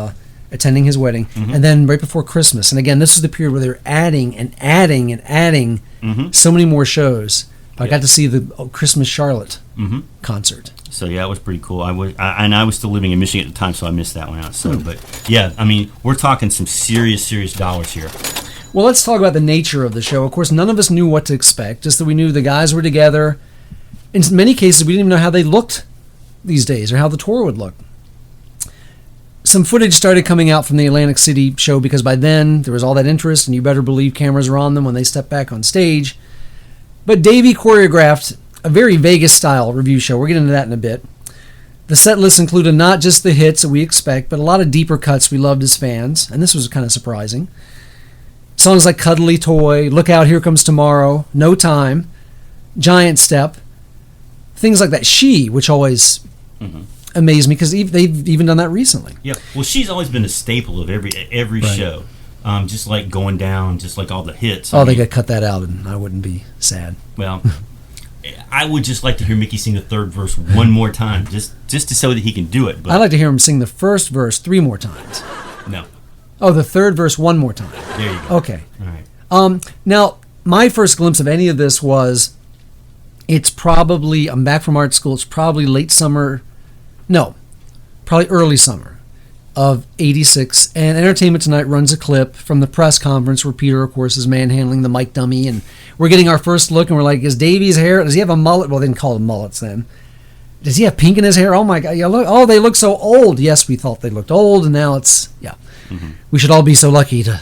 attending his wedding. And then right before Christmas. And again, this was the period where they were adding and adding and adding so many more shows. But I got to see the Christmas Charlotte concert. So yeah, it was pretty cool. I was still living in Michigan at the time, so I missed that one out. So, but yeah, I mean, we're talking some serious dollars here. Well, let's talk about the nature of the show. Of course, none of us knew what to expect. Just that we knew the guys were together. In many cases, we didn't even know how they looked these days or how the tour would look. Some footage started coming out from the Atlantic City show because by then there was all that interest, and you better believe cameras were on them when they stepped back on stage. But Davey choreographed a very Vegas-style review show. We'll get into that in a bit. The set list included not just the hits that we expect, but a lot of deeper cuts we loved as fans, and this was kind of surprising. Songs like Cuddly Toy, Look Out, Here Comes Tomorrow, No Time, Giant Step, things like that. She, which always amazed me because they've even done that recently. Yeah, well, she's always been a staple of every show. Just like Going Down, just like all the hits. They got to cut that out, and I wouldn't be sad. Well, I would just like to hear Mickey sing the third verse one more time, just to show that he can do it. But I'd like to hear him sing the first verse 3 more times. No. Oh, the third verse 1 more time. There you go. Okay. All right. Now, my first glimpse of any of this was, it's probably, I'm back from art school, it's probably probably early summer of 86, and Entertainment Tonight runs a clip from the press conference where Peter, of course, is manhandling the mic dummy, and we're getting our first look, and we're like, is Davey's hair, does he have a mullet? Well, they didn't call them mullets then. Does he have pink in his hair? Oh my God, yeah, look, they look so old. Yes, we thought they looked old, and now it's, we should all be so lucky to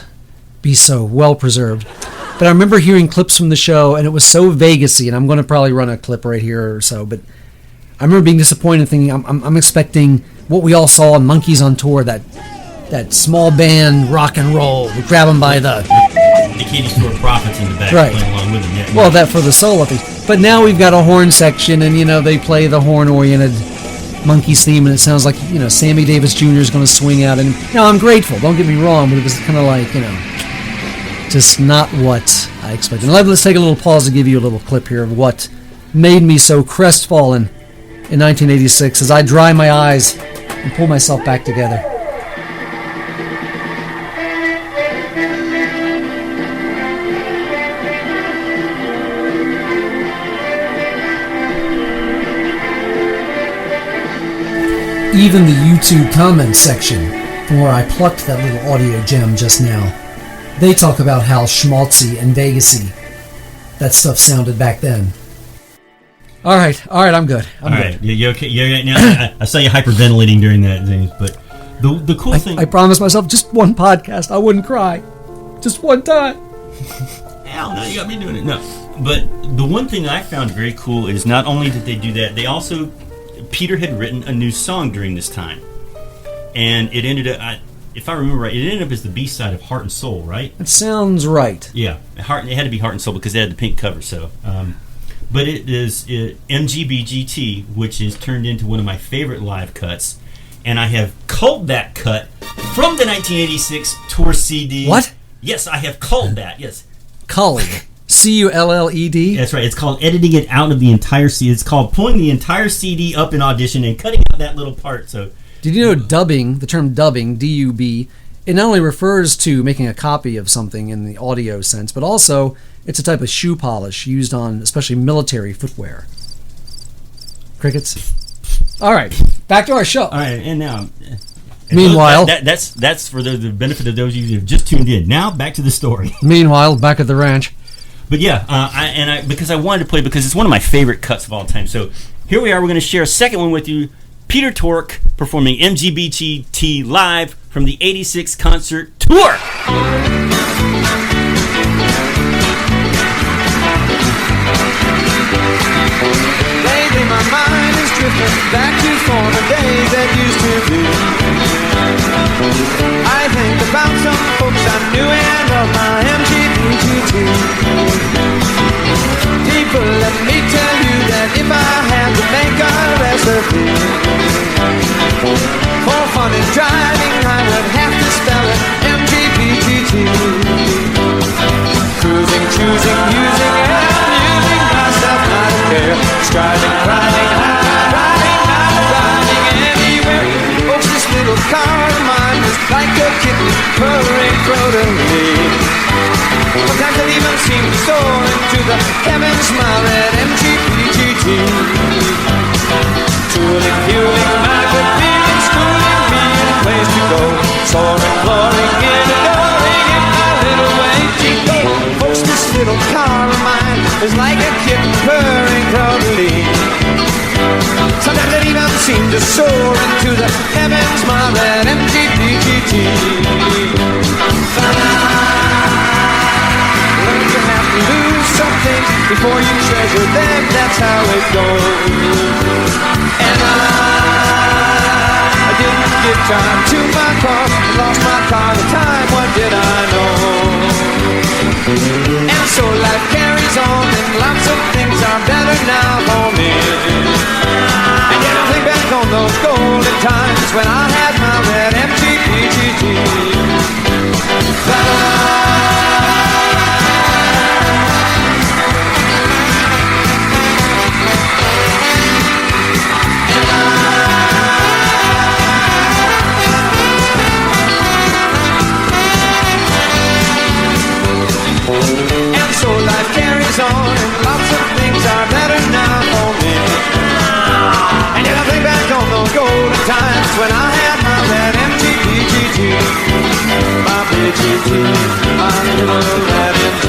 be so well preserved. But I remember hearing clips from the show, and it was so Vegas-y, and I'm going to probably run a clip right here or so, but I remember being disappointed, thinking I'm expecting what we all saw on Monkees on Tour, that small band rock and roll. We grab them by the Katie Store Prophets in the back playing along with them. Yeah, well, that for the solo thing. But now we've got a horn section, and they play the horn-oriented Monkees theme, and it sounds like Sammy Davis Jr. is going to swing out. And I'm grateful. Don't get me wrong, but it was kind of like just not what I expected. Let's take a little pause to give you a little clip here of what made me so crestfallen in 1986 as I dry my eyes and pull myself back together. Even the YouTube comments section, from where I plucked that little audio gem just now, they talk about how schmaltzy and Vegas-y that stuff sounded back then. All right, I'm good. All right, you okay? Yeah, now I saw you hyperventilating during that thing, but the cool thing, I promised myself just one podcast, I wouldn't cry, just one time. Hell no, you got me doing it. No, but the one thing that I found very cool is not only did they do that, they also, Peter had written a new song during this time, and it ended up, if I remember right, it ended up as the B-side of Heart and Soul, right? That sounds right. Yeah, it had to be Heart and Soul because they had the pink cover. So, but it is MGBGT, which is turned into one of my favorite live cuts, and I have culled that cut from the 1986 tour CD. What? Yes, I have culled that. Yes, culled. C-U-L-L-E-D? That's right. It's called editing it out of the entire CD. It's called pulling the entire CD up in Audition and cutting out that little part. So, did you know dubbing, the term dubbing, D-U-B, it not only refers to making a copy of something in the audio sense, but also it's a type of shoe polish used on especially military footwear. Crickets? All right, back to our show. All right, and now... Meanwhile... That's for the benefit of those of you who have just tuned in. Now, back to the story. Meanwhile, back at the ranch. But yeah, because I wanted to play because it's one of my favorite cuts of all time. So here we are. We're going to share a second one with you. Peter Tork performing MGBGT live from the 86 concert tour. Lately my mind is drifting back to former days that used to be. I think about some folks I knew and of my MGBGT. People, let me tell you that if I had to make a recipe for fun and driving, I would have to spell it MGBGT. Cruising, choosing, using, and amusing myself, not a care. Striving, climbing, high, riding. is my red MGPGT. Tooling, fueling, my good feelings, schooling me in a place to go. Soaring, flooring, in adoring in my little way to go. Folks, this little car of mine is like a kitten purring proudly. Sometimes it even seems to soar into the heavens, my red MGPGT. Learn you have to lose something before you treasure them, that's how it goes. And I didn't give time to my car, lost my car the time, what did I know? And so life carries on and lots of things are better now for me. And yet I think back on those golden times when I had my red MGPGT. And so life carries on and lots of things are better now for me. And yet I think back on those golden times when I had my red MGPGT. My BGT, my little red MG,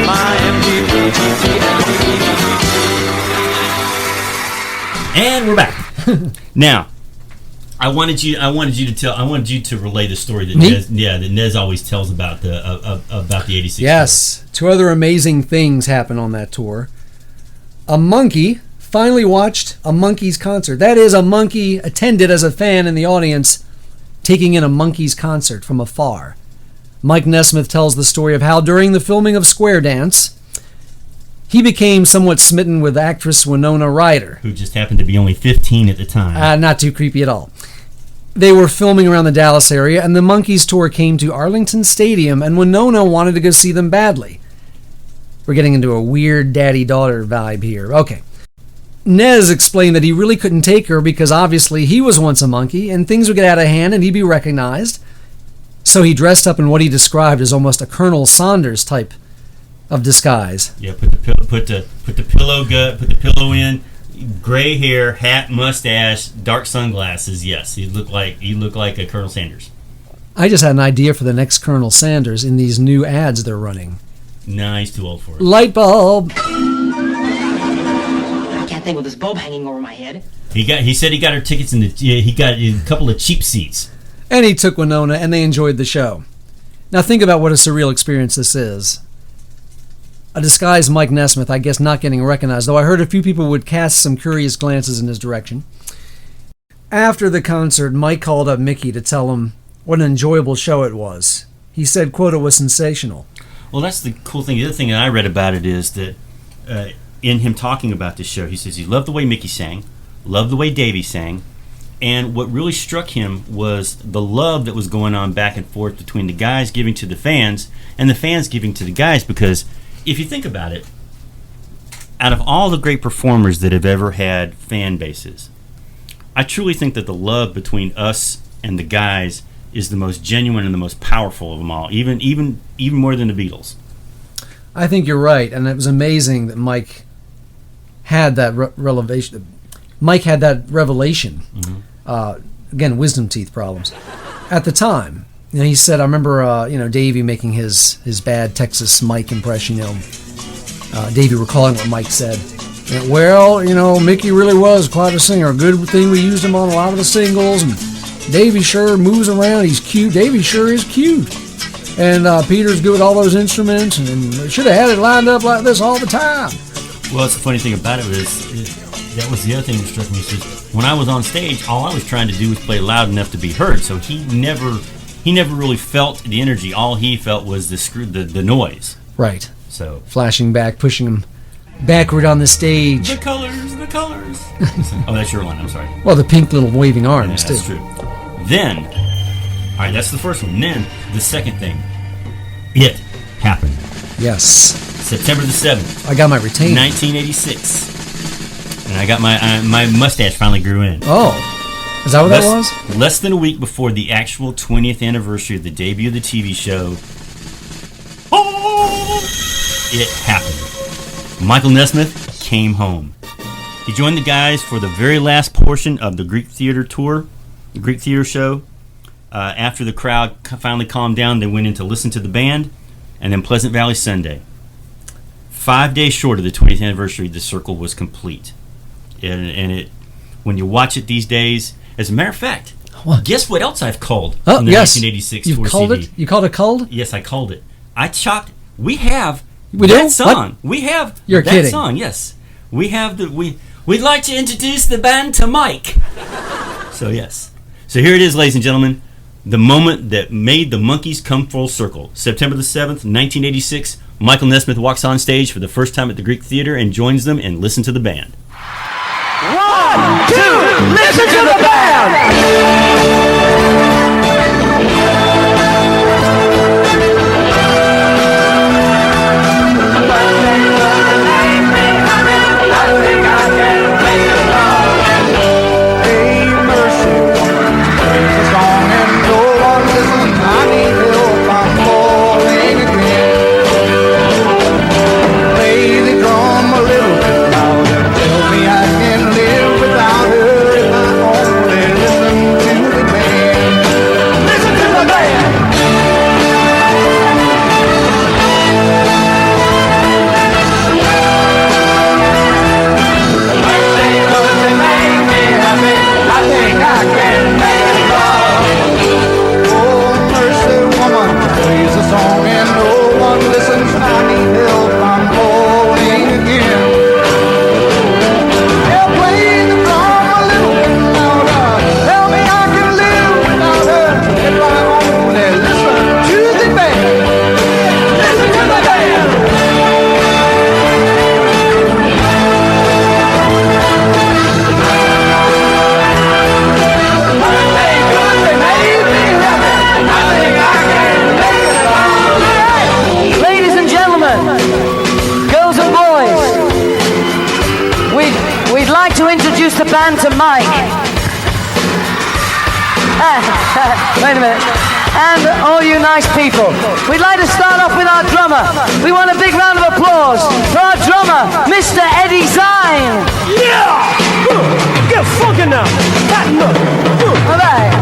my MGPGT. And we're back. Now, I wanted you to relay the story that Me? that Nez always tells about the '86. Yes. Two other amazing things happened on that tour. A monkey finally watched a Monkees concert. That is, a monkey attended as a fan in the audience, taking in a Monkees concert from afar. Mike Nesmith tells the story of how during the filming of Square Dance, he became somewhat smitten with actress Winona Ryder. who just happened to be only 15 at the time. Not too creepy at all. They were filming around the Dallas area, and the Monkees tour came to Arlington Stadium, and Winona wanted to go see them badly. We're getting into a weird daddy-daughter vibe here. Okay. Nez explained that he really couldn't take her because obviously he was once a monkey, and things would get out of hand and he'd be recognized. So he dressed up in what he described as almost a Colonel Saunders type of disguise. Yeah, put the pillow in, gray hair, hat, mustache, dark sunglasses. Yes, he looked like a Colonel Sanders. I just had an idea for the next Colonel Sanders in these new ads they're running. No, he's too old for it. Light bulb. I can't think with this bulb hanging over my head. He said he got her tickets in he got a couple of cheap seats. And he took Winona, and they enjoyed the show. Now think about what a surreal experience this is. A disguised Mike Nesmith, I guess not getting recognized, though I heard a few people would cast some curious glances in his direction. After the concert, Mike called up Mickey to tell him what an enjoyable show it was. He said, quote, it was sensational. Well, that's the cool thing. The other thing that I read about it is that in him talking about this show, he says he loved the way Mickey sang, loved the way Davey sang, and what really struck him was the love that was going on back and forth between the guys giving to the fans and the fans giving to the guys, because if you think about it, out of all the great performers that have ever had fan bases, I truly think that the love between us and the guys is the most genuine and the most powerful of them all, even more than the Beatles. I think you're right, and it was amazing that Mike had that revelation. Mike had that revelation. Mm-hmm. Again, wisdom teeth problems. At the time, you know, he said, I remember, Davey making his bad Texas Mike impression. Davey recalling what Mike said. Well, Mickey really was quite a singer. Good thing we used him on a lot of the singles, and Davey sure moves around. He's cute. Davey sure is cute. And Peter's good with all those instruments, and should have had it lined up like this all the time. Well, that's the funny thing about it was that was the other thing that struck me. Is when I was on stage, all I was trying to do was play loud enough to be heard. So he never really felt the energy. All he felt was the noise. Right. So flashing back, pushing him backward on the stage. The colors. Oh, that's your line. I'm sorry. Well, the pink little waving arms That's too. true. Then, all right, that's the first one. Then the second thing, it happened. Yes. September the 7th. I got my retainer. 1986. And I got my mustache finally grew in. Oh. Is that what that was? Less than a week before the actual 20th anniversary of the debut of the TV show, it happened. Michael Nesmith came home. He joined the guys for the very last portion of the Greek Theater tour, the Greek Theater show. After the crowd finally calmed down, they went in to listen to the band, and then Pleasant Valley Sunday. 5 days short of the 20th anniversary, the circle was complete. And it, when you watch it these days, as a matter of fact, guess what else I've called Oh, in the yes. 1986 You've tour called CD? it? You called it cold? Yes, I called it. I chopped. We have We that do? song. What? We have You're that kidding. song. Yes, we have the We'd like to introduce the band to Mike. So yes. So here it is, ladies and gentlemen. The moment that made the Monkees come full circle. September the 7th, 1986, Michael Nesmith walks on stage for the first time at the Greek Theater and joins them and listen to the band. 1, 2, listen to the band! The band to Mike. Wait a minute. And all you nice people, we'd like to start off with our drummer. We want a big round of applause for our drummer, Mr. Eddie Zine. Yeah! Get fucking now. All right.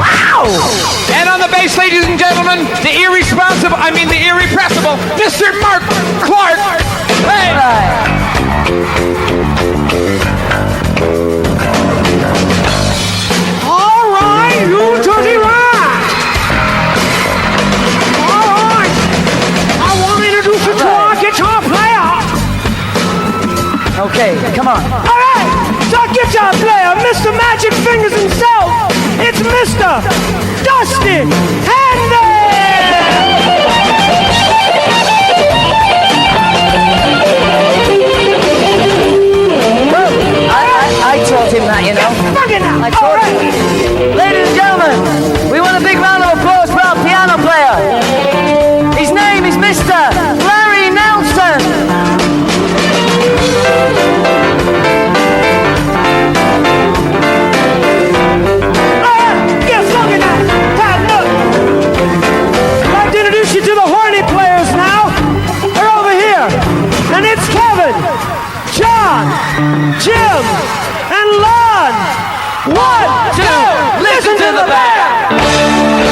Wow! And on the bass, ladies and gentlemen, the irresponsible, the irrepressible, Mr. Mark Clark. Hey! All right. All right, you to the right. All right. I want to introduce you to our guitar player. Okay, come on. All right, it's our guitar player, Mr. Magic Fingers himself. It's Mr. Dusty Handy. I taught him that, you know. I taught him. Ladies and gentlemen, we want a big round of applause for our piano player. His name is Mr. Larry Nelson. Get fucking out. Look. I'd like to introduce you to the horny players now. They're over here. And it's Kevin, John, Jim, and Lon. 1, 2, listen to the band.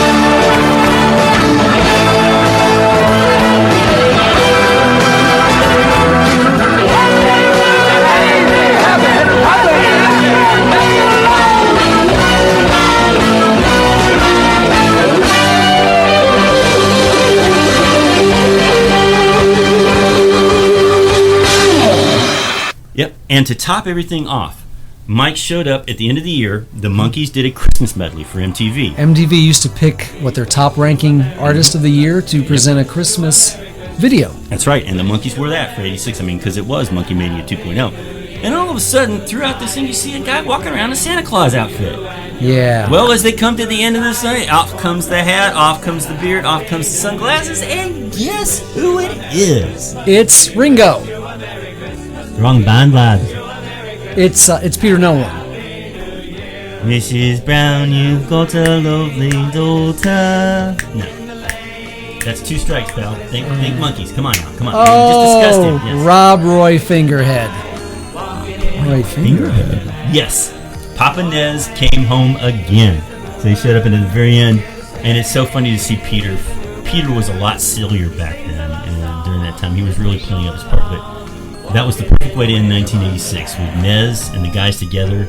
Yep. And to top everything off, Mike showed up at the end of the year. The Monkees did a Christmas medley for MTV. MTV used to pick their top-ranking artist of the year to present a Christmas video. That's right, and the Monkees were that for '86. Because it was Monkey Mania 2.0. And all of a sudden, throughout this thing, you see a guy walking around in a Santa Claus outfit. Yeah. Well, as they come to the end of this thing, off comes the hat, off comes the beard, off comes the sunglasses, and guess who it is? It's Ringo. Wrong band, lad. It's Peter Nolan. Mrs. Brown, you've got a lovely daughter. No. That's 2 strikes, pal. Think Monkees. Come on now. Come on. Oh, Just disgust him. Yes. Rob Roy Fingerhead. Roy Fingerhead. Yes. Papa Nez came home again. So he showed up into the very end, and it's so funny to see Peter. Peter was a lot sillier back then, and during that time he was really playing up his part. But that was the perfect way to end 1986 with Nez and the guys together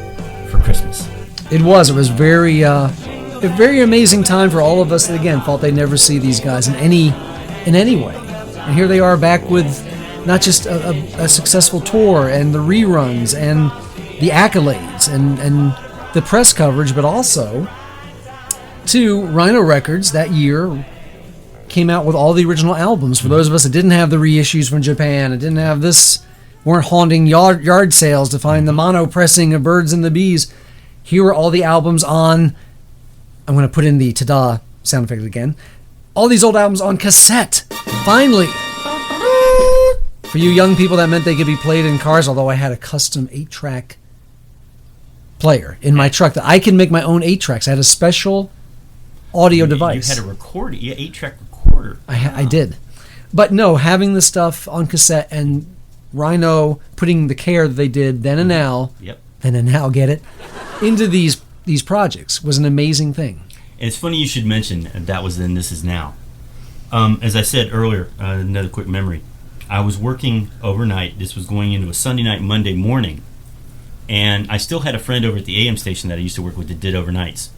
for Christmas. It was. It was very, a very amazing time for all of us that again thought they'd never see these guys in any way. And here they are back with not just a successful tour and the reruns and the accolades and the press coverage, but also to Rhino Records that year came out with all the original albums. For those of us that didn't have the reissues from Japan and didn't have this, weren't haunting yard sales to find the mono pressing of Birds and the Bees, here are all the albums on, I'm going to put in the ta-da sound effect again, all these old albums on cassette. Finally. For you young people, that meant they could be played in cars, although I had a custom 8-track player in my truck that I can make my own 8-tracks. I had a special audio device. You had a recorder, 8-track recorder. I did. But no, having the stuff on cassette and Rhino putting the care that they did then and now, then and now, get it, into these projects was an amazing thing. And it's funny you should mention that was then, this is now. As I said earlier, another quick memory. I was working overnight. This was going into a Sunday night, Monday morning. And I still had a friend over at the AM station that I used to work with that did overnights.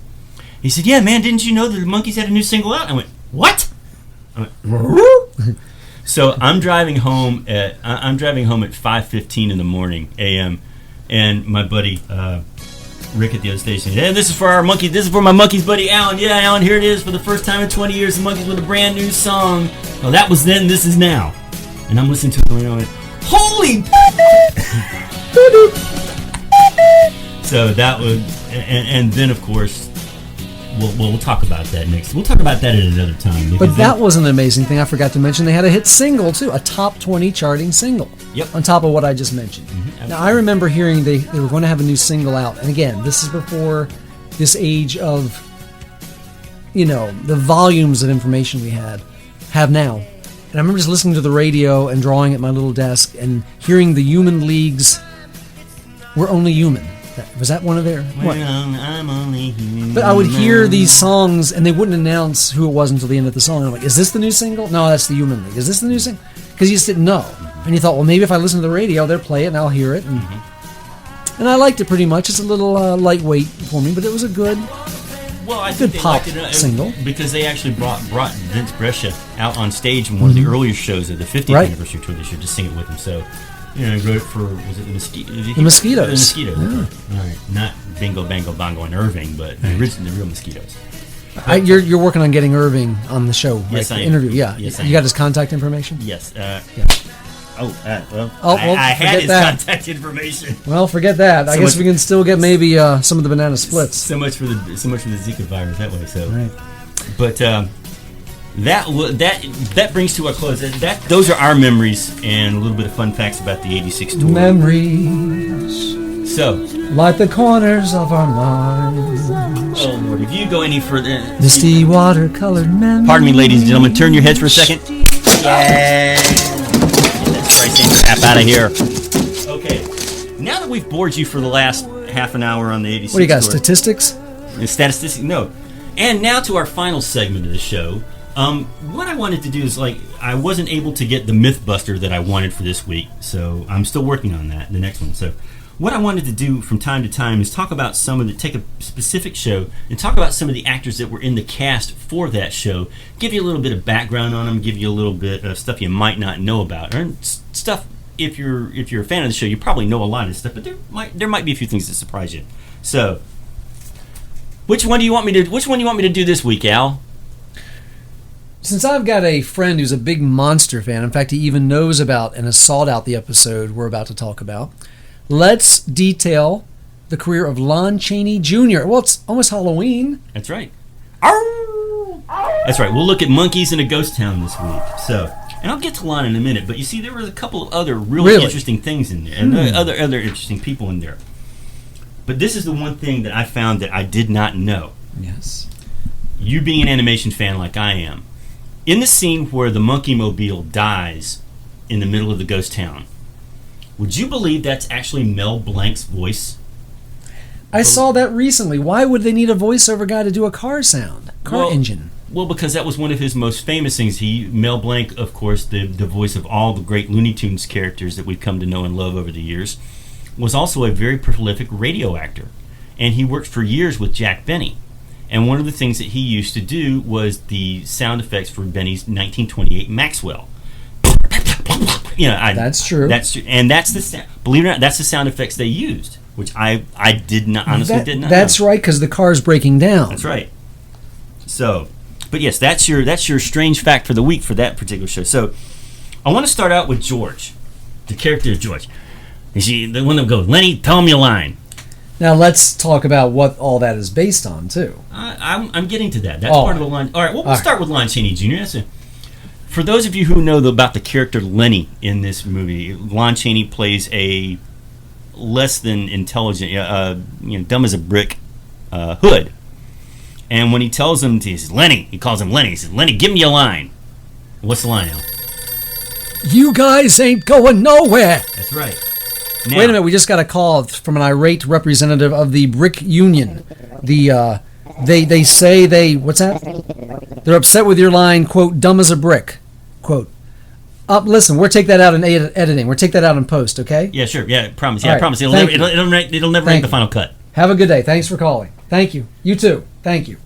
He said, "Yeah, man, didn't you know that the Monkees had a new single out?" I went, "What?" I went, so I'm driving home at 5:15 in the morning AM, and my buddy Rick at the other station, "Yeah, this is for our Monkees. This is for my Monkees buddy Alan. Yeah, Alan, here it is for the first time in 20 years. The Monkees with a brand new song. Well, that was then. This is now." And I'm listening to it, and I went, "Holy!" So that was, and then of course. We'll talk about that next. We'll talk about that at another time. But that was an amazing thing. I forgot to mention they had a hit single too, a top 20 charting single. Yep. On top of what I just mentioned. Mm-hmm, now I remember hearing they were going to have a new single out, and again, this is before this age of, the volumes of information we have now. And I remember just listening to the radio and drawing at my little desk and hearing the Human League's "We're Only Human." Was that one of their? Well, I'm only human. But I would hear these songs, and they wouldn't announce who it was until the end of the song. And I'm like, "Is this the new single? No, that's the Human League. Is this the new single?" Because you just didn't know. And you thought, well, maybe if I listen to the radio, they'll play it, and I'll hear it. And I liked it pretty much. It's a little lightweight for me, but it was a good, I think pop single. Because they actually brought Vince Brescia out on stage in one of the earlier shows of the 50th anniversary tour this year to sing it with him. So. He wrote it for, was it the Mosquitoes? The Mosquitoes. The Mosquitoes. Yeah. All right. Not Bingo, Bango, Bongo, and Irving, but the real Mosquitoes. You're working on getting Irving on the show, right? Yes, I am. Interview, yeah. Yes, I you got his contact information? Yes. Yeah. I had his contact information. Well, forget that. I guess we can still get maybe some of the banana splits. So much for the Zika virus that way. So, right. But that brings to a close. Those are our memories and a little bit of fun facts about the '86 tour. Memories. So, like the corners of our minds. Oh Lord, if you go any further, misty watercolored memories. Pardon me, ladies and gentlemen. Turn your heads for a second. Yeah. Let's try some crap out of here. Okay. Now that we've bored you for the last half an hour on the '86 What do you got? tour, Statistics? Statistics? No. And now to our final segment of the show. What I wanted to do is, I wasn't able to get the Mythbuster that I wanted for this week, so I'm still working on that, the next one. So what I wanted to do from time to time is talk about take a specific show and talk about some of the actors that were in the cast for that show, give you a little bit of background on them, give you a little bit of stuff you might not know about, or stuff, if you're a fan of the show, you probably know a lot of stuff, but there might be a few things that surprise you. So, which one do you want me to do this week, Al? Since I've got a friend who's a big Monster fan, in fact, he even knows about and has sought out the episode we're about to talk about, let's detail the career of Lon Chaney Jr. Well, it's almost Halloween. That's right. That's right. We'll look at Monkees in a ghost town this week. So, and I'll get to Lon in a minute, but you see, there were a couple of other really interesting things in there, and other interesting people in there. But this is the one thing that I found that I did not know. Yes. You being an animation fan like I am, in the scene where the monkey mobile dies in the middle of the ghost town, would you believe that's actually Mel Blanc's voice? I saw that recently. Why would they need a voiceover guy to do a car sound? Engine. Well, because that was one of his most famous things. Mel Blanc, of course, the voice of all the great Looney Tunes characters that we've come to know and love over the years, was also a very prolific radio actor. And he worked for years with Jack Benny. And one of the things that he used to do was the sound effects for Benny's 1928 Maxwell. That's true. Believe it or not, that's the sound effects they used, which I did not honestly did not. That's know. right, because the car's breaking down. That's right. So, but yes, that's your strange fact for the week for that particular show. So, I want to start out with George, the character of George. You see, the one that goes, Lenny, tell me a line. Now let's talk about what all that is based on too. I'm getting to that. That's part of the line. All right, well, we'll start with Lon Chaney Jr. For those of you who know about the character Lenny in this movie, Lon Chaney plays a less than intelligent, dumb as a brick hood. And when he tells him, he says, Lenny, he calls him Lenny. He says, Lenny, give me a line. What's the line, Al? You guys ain't going nowhere. That's right. Now, wait a minute, we just got a call from an irate representative of the Brick Union. They say what's that? They're upset with your line, quote, dumb as a brick, quote. Listen, we'll take that out in editing. We'll take that out in post, okay? Yeah, sure. Yeah, promise. Yeah, right. I promise. It'll never make the final cut. Have a good day. Thanks for calling. Thank you. You too. Thank you.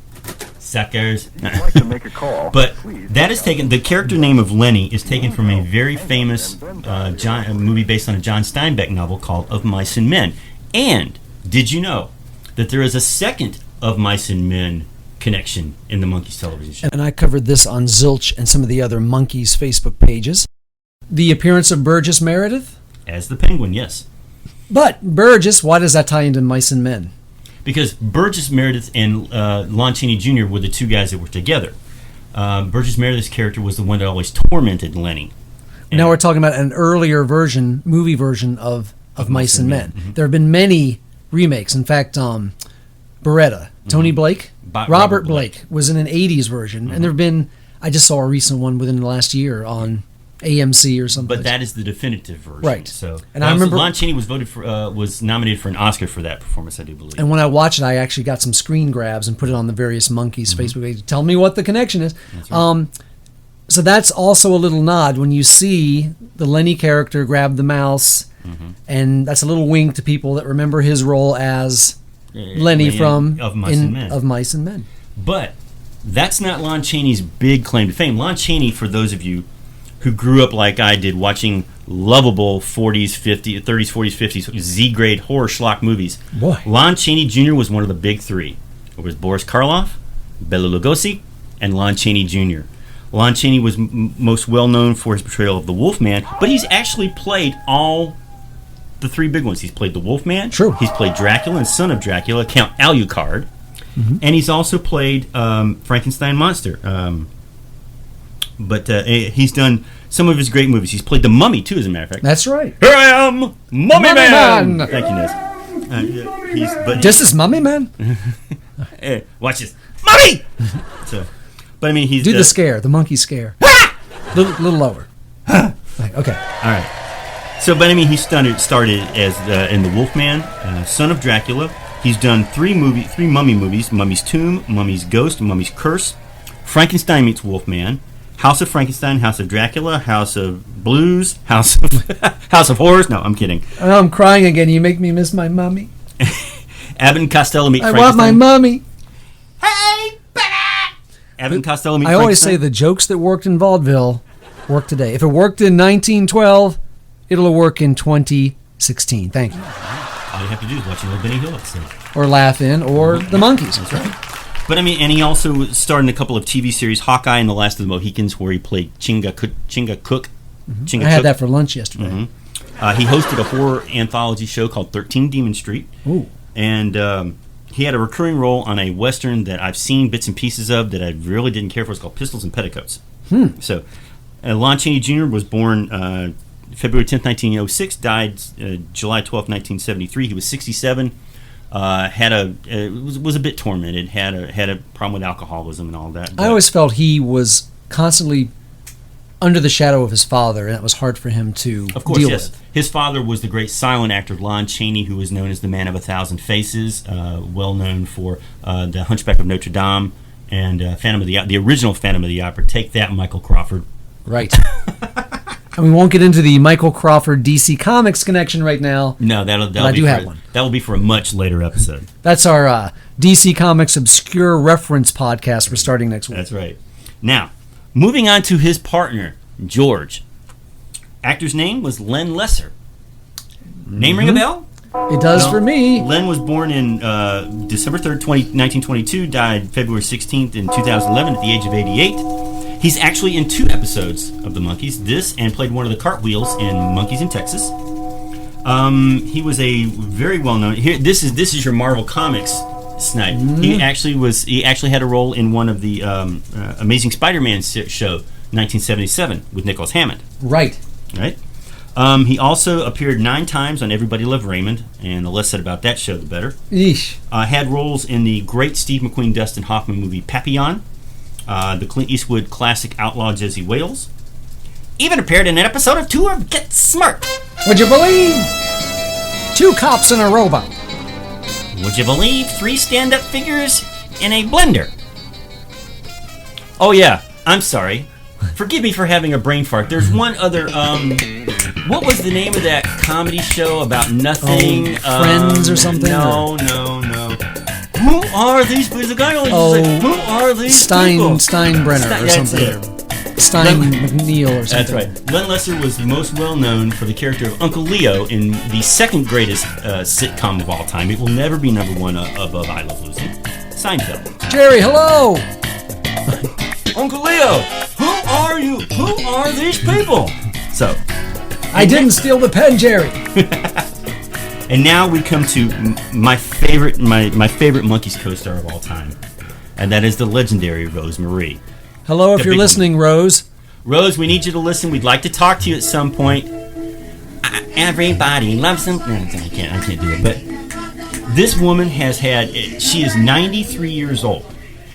Suckers. I'd like to make a call. But that is taken. The character name of Lenny is taken from a very famous movie based on a John Steinbeck novel called Of Mice and Men. And did you know that there is a second Of Mice and Men connection in the Monkees television show? And I covered this on Zilch and some of the other Monkees Facebook pages. The appearance of Burgess Meredith? As the Penguin, yes. But Burgess, why does that tie into Mice and Men? Because Burgess Meredith and Lon Chaney Jr. were the two guys that were together. Burgess Meredith's character was the one that always tormented Lenny. And now we're talking about an earlier movie version of Mice and Men. Mm-hmm. There have been many remakes. In fact, Beretta, Tony Blake, Robert Blake was in an 80s version. And there have been, I just saw a recent one within the last year on AMC or something. But that is the definitive version. Right. So, and I remember Lon Chaney was nominated for an Oscar for that performance, I do believe. And when I watched it, I actually got some screen grabs and put it on the various Monkees Facebook page. Tell me what the connection is. That's right. So that's also a little nod when you see the Lenny character grab the mouse, and that's a little wink to people that remember his role as Lenny from Of Mice and Men. But that's not Lon Chaney's big claim to fame. Lon Chaney, for those of you who grew up like I did watching lovable 40s, 50s, 30s, 40s, 50s Z-grade horror schlock movies. Boy. Lon Chaney Jr. was one of the big three. It was Boris Karloff, Bela Lugosi, and Lon Chaney Jr. Lon Chaney was most well known for his portrayal of the Wolfman, but he's actually played all the three big ones. He's played the Wolfman. True. He's played Dracula and Son of Dracula, Count Alucard. And he's also played Frankenstein Monster. But he's done some of his great movies. He's played the Mummy, too, as a matter of fact. That's right. Here I am, Mummy Man! Thank you, Nez. This is Mummy Man? Watch this. Mummy! But I mean, he's... Do the scare, the monkey scare. little lower. Okay. All right. So, but I mean, he started as in The Wolfman, Son of Dracula. He's done three Mummy movies: Mummy's Tomb, Mummy's Ghost, Mummy's Curse, Frankenstein meets Wolfman, House of Frankenstein, House of Dracula, House of Blues, House of Horrors. No, I'm kidding. Oh, I'm crying again. You make me miss my mummy. Abbott and Costello meet Frankenstein. I want my mummy. Hey, baby! Abbott and Costello meet I always say the jokes that worked in vaudeville work today. If it worked in 1912, it'll work in 2016. Thank you. All you have to do is watch a little Benny Hill episode. Or Laugh In, or The Monkees. That's right. But I mean, and he also starred in a couple of TV series, Hawkeye and The Last of the Mohicans, where he played Chinga Cook. I had that for lunch yesterday. He hosted a horror anthology show called 13 Demon Street. Ooh. And he had a recurring role on a Western that I've seen bits and pieces of that I really didn't care for. It's called Pistols and Petticoats. So, Lon Chaney Jr. was born February 10th, 1906, died July 12th, 1973. He was 67. Was a bit tormented. Had a problem with alcoholism and all that. I always felt he was constantly under the shadow of his father, and it was hard for him to Of course, deal yes. with. His father was the great silent actor Lon Chaney, who was known as the Man of 1,000 Faces, well known for The Hunchback of Notre Dame and Phantom of the original Phantom of the Opera. Take that, Michael Crawford. Right. And we won't get into the Michael Crawford DC Comics connection right now. No, that'll I be do for, have one. That will be for a much later episode. That's our DC Comics Obscure Reference podcast we're starting next week. That's right. Now, moving on to his partner, George. Actor's name was Len Lesser. Name ring a bell? It does for me. Len was born in December 3rd, 1922, died February 16th in 2011 at the age of 88. He's actually in 2 episodes of the Monkees, this and played one of the cartwheels in Monkees in Texas. He was a very well-known... Here, this is your Marvel Comics snipe. He actually had a role in one of the Amazing Spider-Man show, 1977, with Nicholas Hammond. Right. Right? He also appeared 9 times on Everybody Loved Raymond, and the less said about that show, the better. Eesh. Had roles in the great Steve McQueen, Dustin Hoffman movie Papillon, the Clint Eastwood classic Outlaw Jesse Wales. Even appeared in an episode of Two of Get Smart. Would you believe 2 cops in a rowboat? Would you believe 3 stand-up figures in a blender? Oh yeah, I'm sorry. Forgive me for having a brain fart. There's one other, what was the name of that comedy show about nothing? Friends or something? No. Who are these people? The guy always like, who are these people? Steinbrenner or That's something. it. Stein McNeil or something. That's right. Len Lesser was most well known for the character of Uncle Leo in the second greatest sitcom of all time. It will never be number 1 above I Love Lucy. Seinfeld. Jerry, hello! Uncle Leo, who are you? Who are these people? So, I didn't steal the pen, Jerry. and now we come to my favorite Monkees co-star of all time, and that is the legendary Rose Marie. Hello, if you're listening, Rose. Rose, we need you to listen. We'd like to talk to you at some point. Everybody loves them. No, I can't do it. But this woman she is 93 years old.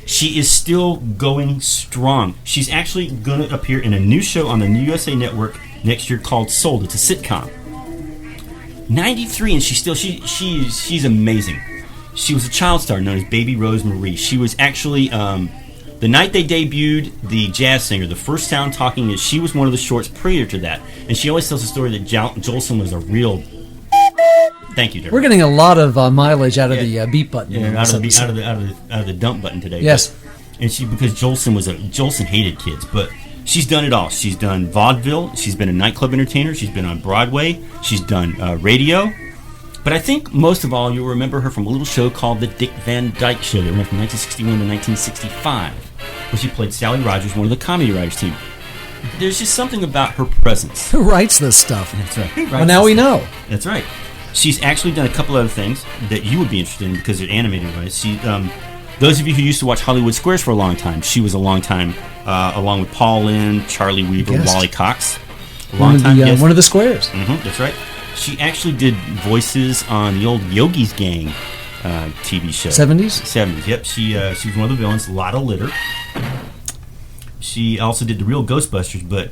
She is still going strong. She's actually going to appear in a new show on the New USA Network next year called Sold. It's a sitcom. 93, and she's amazing. She was a child star known as Baby Rose Marie. She was actually the night they debuted the Jazz Singer, the first sound talking is she was one of the shorts prior to that, and she always tells the story that Jolson was a real. Thank you, Derek. We're getting a lot of mileage out of the beep button. Yeah, out of the dump button today. Yes, and because Jolson hated kids, but she's done it all. She's done vaudeville. She's been a nightclub entertainer. She's been on Broadway. She's done radio. But I think most of all, you'll remember her from a little show called The Dick Van Dyke Show that went from 1961 to 1965, where she played Sally Rogers, one of the comedy writers team. There's just something about her presence. Who writes this stuff? That's right. Well, now we know. That's right. She's actually done a couple other things that you would be interested in because they're animated, right? Those of you who used to watch Hollywood Squares for a long time, she was a long time, along with Paul Lynde, Charlie Weaver, Wally Cox. One of the squares. Mm-hmm, that's right. She actually did voices on the old Yogi's Gang TV show. 70s? 70s, yep. She was one of the villains, Lotta Litter. She also did the real Ghostbusters, but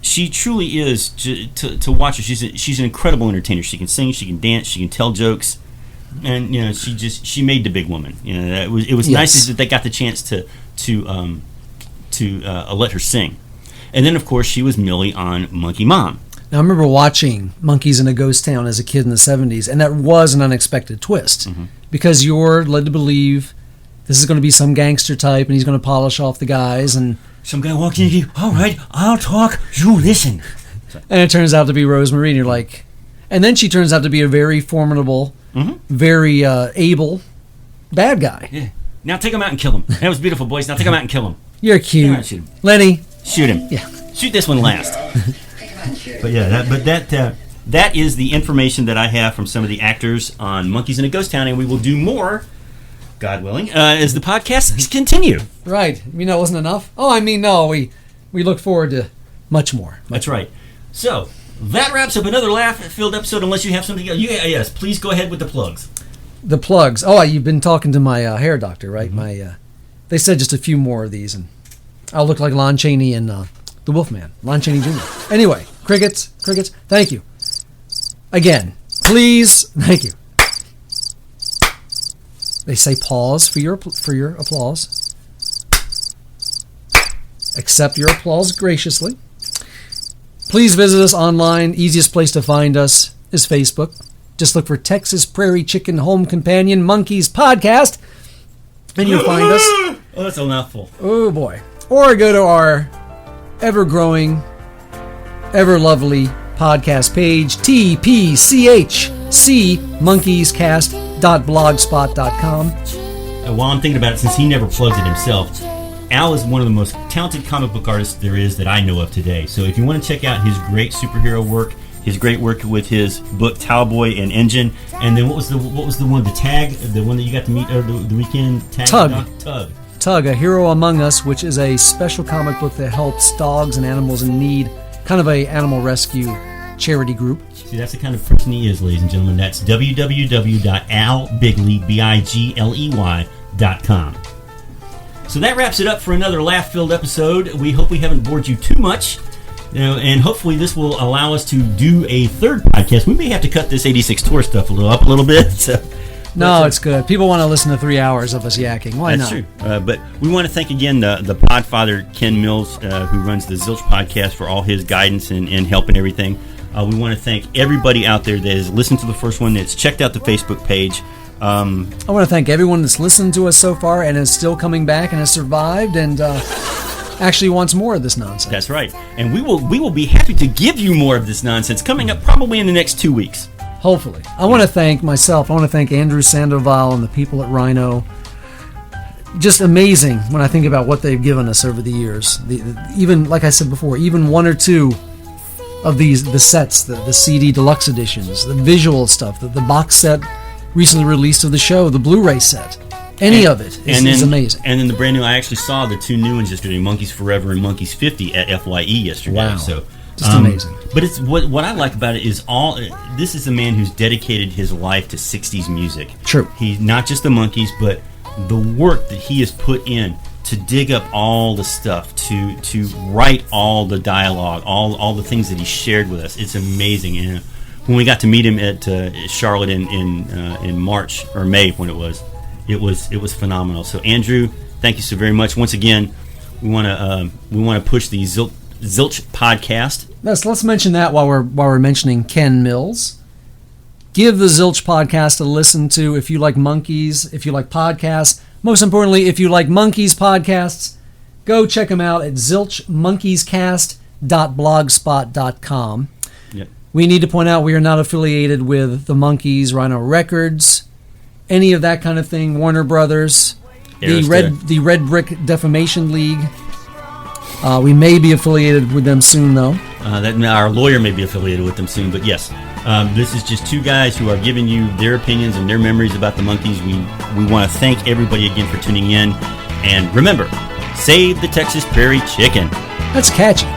she truly is, to watch her, she's an incredible entertainer. She can sing, she can dance, she can tell jokes, and she made the big woman. It was nice that they got the chance to let her sing. And then of course she was Millie on Monkey Mom. Now I remember watching Monkees in a Ghost Town as a kid in the 70s, and that was an unexpected twist because you're led to believe this is going to be some gangster type and he's going to polish off the guys, and some guy walks in and you, all right, I'll talk, you listen. And it turns out to be Rose Marie, and you're like, and then she turns out to be a very formidable, very able bad guy. Yeah. Now take him out and kill him. That was beautiful, boys. Now take him out and kill him. You're cute. Right, shoot him. Lenny. Shoot him. Yeah. Shoot this one last. But yeah, that is the information that I have from some of the actors on Monkees in a Ghost Town, and we will do more, God willing, as the podcasts continue. Right. You know, it wasn't enough? Oh, I mean, no, we look forward to much more. That's right. So, that wraps up another laugh-filled episode, unless you have something else. Yes, please go ahead with the plugs. The plugs. Oh, you've been talking to my hair doctor, right? They said just a few more of these, and I'll look like Lon Chaney and the Wolfman, Lon Chaney Jr. Anyway, crickets, thank you. Again, please, thank you. They say pause for your applause. Accept your applause graciously. Please visit us online. Easiest place to find us is Facebook. Just look for Texas Prairie Chicken Home Companion Monkees Podcast, and you'll find us. Oh, that's a mouthful. Oh, boy. Or go to our ever-growing, ever-lovely podcast page, tpchcmonkeyscast.blogspot.com. While I'm thinking about it, since he never plugs it himself, Al is one of the most talented comic book artists there is that I know of today. So if you want to check out his great superhero work, his great work with his book Talboy and Engine, and then what was the one, the Tag, the one that you got to meet over the weekend? Tug, A Hero Among Us, which is a special comic book that helps dogs and animals in need, kind of a animal rescue charity group. See, that's the kind of person he is, ladies and gentlemen. That's www.albigley.com. So that wraps it up for another laugh-filled episode. We hope we haven't bored you too much. And hopefully this will allow us to do a third podcast. We may have to cut this 86 tour stuff up a little bit. So. No, it's good. People want to listen to 3 hours of us yakking. Why not? That's true. But we want to thank again the Podfather, Ken Mills, who runs the Zilch podcast, for all his guidance and help and everything. We want to thank everybody out there that has listened to the first one, that's checked out the Facebook page. I want to thank everyone that's listened to us so far and is still coming back and has survived and actually wants more of this nonsense. That's right. And we will be happy to give you more of this nonsense coming up probably in the next 2 weeks. Hopefully. I want to thank myself. I want to thank Andrew Sandoval and the people at Rhino. Just amazing when I think about what they've given us over the years. Even, like I said before, even 1 or 2 of the sets, the CD deluxe editions, the visual stuff, the box set recently released of the show, the Blu-ray set. Any of it is amazing. And then the brand new, I actually saw the 2 new ones yesterday, Monkees Forever and Monkees 50 at FYE yesterday. Wow. So, just amazing. But it's what I like about it is this is a man who's dedicated his life to 60s music. True. He's not just the Monkees, but the work that he has put in to dig up all the stuff, to write all the dialogue, all the things that he shared with us. It's amazing. And when we got to meet him at Charlotte in March or May, when it was phenomenal. So Andrew, thank you so very much once again. We want to push the Zilch podcast. Let's mention that while we're mentioning Ken Mills. Give the Zilch podcast a listen to if you like Monkees, if you like podcasts. Most importantly, if you like Monkees podcasts, go check them out at zilchmonkeyscast.blogspot.com. Yep. We need to point out we are not affiliated with the Monkees, Rhino Records, any of that kind of thing, Warner Brothers, the Red Brick Defamation League. We may be affiliated with them soon, though. Our lawyer may be affiliated with them soon, but yes. This is just 2 guys who are giving you their opinions and their memories about the Monkees. We want to thank everybody again for tuning in. And remember, save the Texas Prairie Chicken. That's catchy.